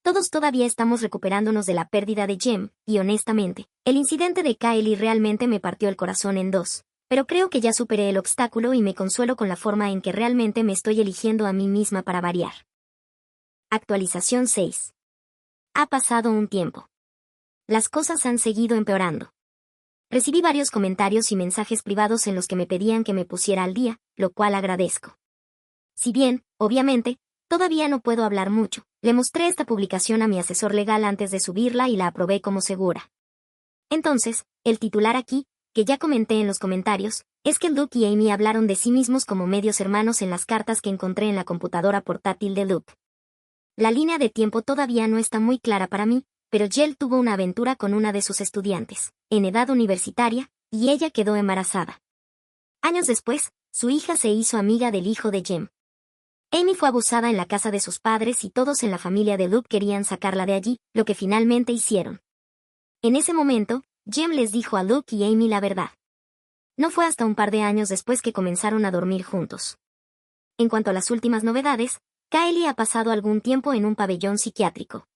Todos todavía estamos recuperándonos de la pérdida de Jem, y honestamente, el incidente de Kylie realmente me partió el corazón en dos, pero creo que ya superé el obstáculo y me consuelo con la forma en que realmente me estoy eligiendo a mí misma para variar. Actualización 6. Ha pasado un tiempo. Las cosas han seguido empeorando. Recibí varios comentarios y mensajes privados en los que me pedían que me pusiera al día, lo cual agradezco. Si bien, obviamente, todavía no puedo hablar mucho, le mostré esta publicación a mi asesor legal antes de subirla y la aprobé como segura. Entonces, el titular aquí, que ya comenté en los comentarios, es que Luke y Amy hablaron de sí mismos como medios hermanos en las cartas que encontré en la computadora portátil de Luke. La línea de tiempo todavía no está muy clara para mí, pero Jill tuvo una aventura con una de sus estudiantes, en edad universitaria, y ella quedó embarazada. Años después, su hija se hizo amiga del hijo de Jem. Amy fue abusada en la casa de sus padres y todos en la familia de Luke querían sacarla de allí, lo que finalmente hicieron. En ese momento, Jem les dijo a Luke y Amy la verdad. No fue hasta un par de años después que comenzaron a dormir juntos. En cuanto a las últimas novedades, Kylie ha pasado algún tiempo en un pabellón psiquiátrico.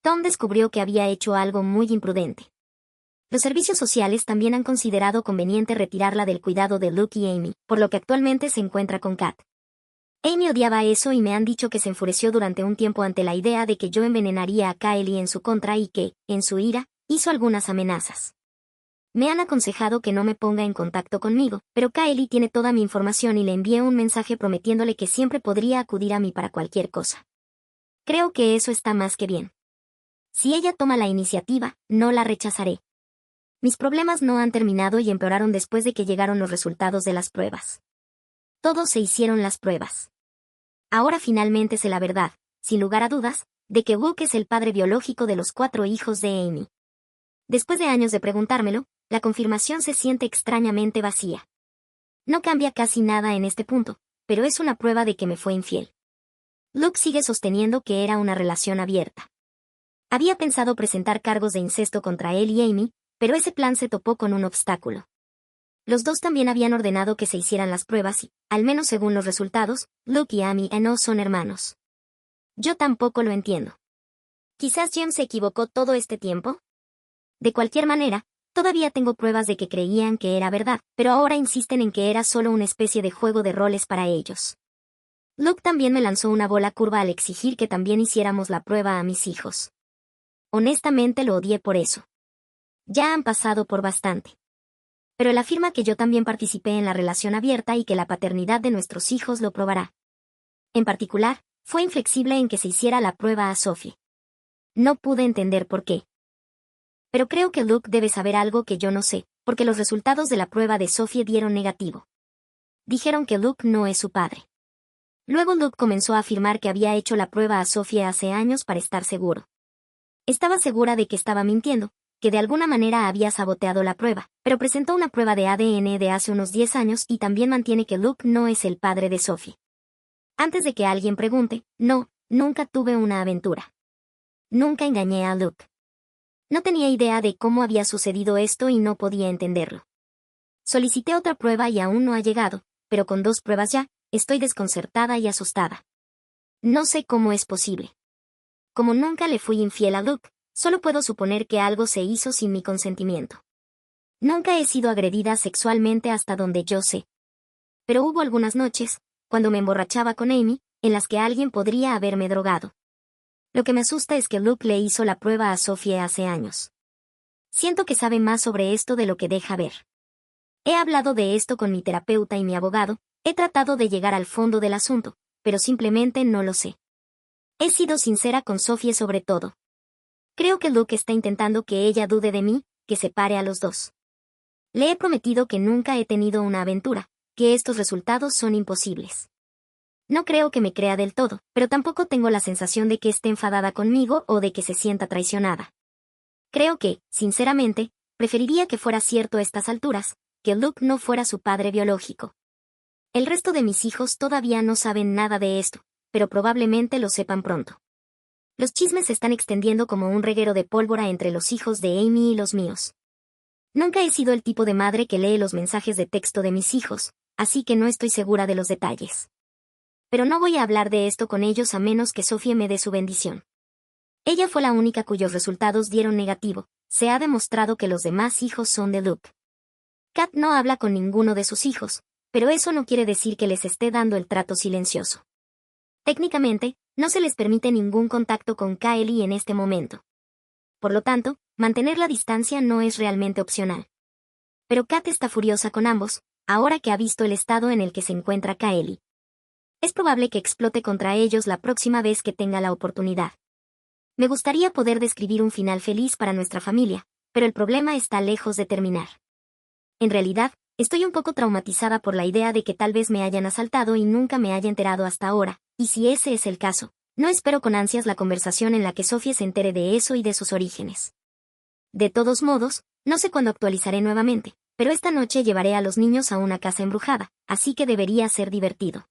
Tom descubrió que había hecho algo muy imprudente. Los servicios sociales también han considerado conveniente retirarla del cuidado de Luke y Amy, por lo que actualmente se encuentra con Kat. Amy odiaba eso y me han dicho que se enfureció durante un tiempo ante la idea de que yo envenenaría a Kylie en su contra y que, en su ira, hizo algunas amenazas. Me han aconsejado que no me ponga en contacto conmigo, pero Kylie tiene toda mi información y le envié un mensaje prometiéndole que siempre podría acudir a mí para cualquier cosa. Creo que eso está más que bien. Si ella toma la iniciativa, no la rechazaré. Mis problemas no han terminado y empeoraron después de que llegaron los resultados de las pruebas. Todos se hicieron las pruebas. Ahora finalmente sé la verdad, sin lugar a dudas, de que Luke es el padre biológico de los 4 hijos de Amy. Después de años de preguntármelo, la confirmación se siente extrañamente vacía. No cambia casi nada en este punto, pero es una prueba de que me fue infiel. Luke sigue sosteniendo que era una relación abierta. Había pensado presentar cargos de incesto contra él y Amy, pero ese plan se topó con un obstáculo. Los dos también habían ordenado que se hicieran las pruebas y, al menos según los resultados, Luke y Amy no son hermanos. Yo tampoco lo entiendo. ¿Quizás Jem se equivocó todo este tiempo? De cualquier manera, todavía tengo pruebas de que creían que era verdad, pero ahora insisten en que era solo una especie de juego de roles para ellos. Luke también me lanzó una bola curva al exigir que también hiciéramos la prueba a mis hijos. Honestamente lo odié por eso. Ya han pasado por bastante. Pero él afirma que yo también participé en la relación abierta y que la paternidad de nuestros hijos lo probará. En particular, fue inflexible en que se hiciera la prueba a Sophie. No pude entender por qué. Pero creo que Luke debe saber algo que yo no sé, porque los resultados de la prueba de Sophie dieron negativo. Dijeron que Luke no es su padre. Luego Luke comenzó a afirmar que había hecho la prueba a Sophie hace años para estar seguro. Estaba segura de que estaba mintiendo, que de alguna manera había saboteado la prueba, pero presentó una prueba de ADN de hace unos 10 años y también mantiene que Luke no es el padre de Sophie. Antes de que alguien pregunte, no, nunca tuve una aventura. Nunca engañé a Luke. No tenía idea de cómo había sucedido esto y no podía entenderlo. Solicité otra prueba y aún no ha llegado, pero con 2 pruebas ya, estoy desconcertada y asustada. No sé cómo es posible. Como nunca le fui infiel a Luke, solo puedo suponer que algo se hizo sin mi consentimiento. Nunca he sido agredida sexualmente hasta donde yo sé. Pero hubo algunas noches, cuando me emborrachaba con Amy, en las que alguien podría haberme drogado. Lo que me asusta es que Luke le hizo la prueba a Sophie hace años. Siento que sabe más sobre esto de lo que deja ver. He hablado de esto con mi terapeuta y mi abogado, he tratado de llegar al fondo del asunto, pero simplemente no lo sé. He sido sincera con Sophie sobre todo. Creo que Luke está intentando que ella dude de mí, que separe a los dos. Le he prometido que nunca he tenido una aventura, que estos resultados son imposibles. No creo que me crea del todo, pero tampoco tengo la sensación de que esté enfadada conmigo o de que se sienta traicionada. Creo que, sinceramente, preferiría que fuera cierto a estas alturas, que Luke no fuera su padre biológico. El resto de mis hijos todavía no saben nada de esto, pero probablemente lo sepan pronto. Los chismes se están extendiendo como un reguero de pólvora entre los hijos de Amy y los míos. Nunca he sido el tipo de madre que lee los mensajes de texto de mis hijos, así que no estoy segura de los detalles. Pero no voy a hablar de esto con ellos a menos que Sophie me dé su bendición. Ella fue la única cuyos resultados dieron negativo, se ha demostrado que los demás hijos son de Luke. Kat no habla con ninguno de sus hijos, pero eso no quiere decir que les esté dando el trato silencioso. Técnicamente, no se les permite ningún contacto con Kylie en este momento. Por lo tanto, mantener la distancia no es realmente opcional. Pero Kat está furiosa con ambos, ahora que ha visto el estado en el que se encuentra Kaeli. Es probable que explote contra ellos la próxima vez que tenga la oportunidad. Me gustaría poder describir un final feliz para nuestra familia, pero el problema está lejos de terminar. En realidad, estoy un poco traumatizada por la idea de que tal vez me hayan asaltado y nunca me haya enterado hasta ahora, y si ese es el caso, no espero con ansias la conversación en la que Sophie se entere de eso y de sus orígenes. De todos modos, no sé cuándo actualizaré nuevamente, pero esta noche llevaré a los niños a una casa embrujada, así que debería ser divertido.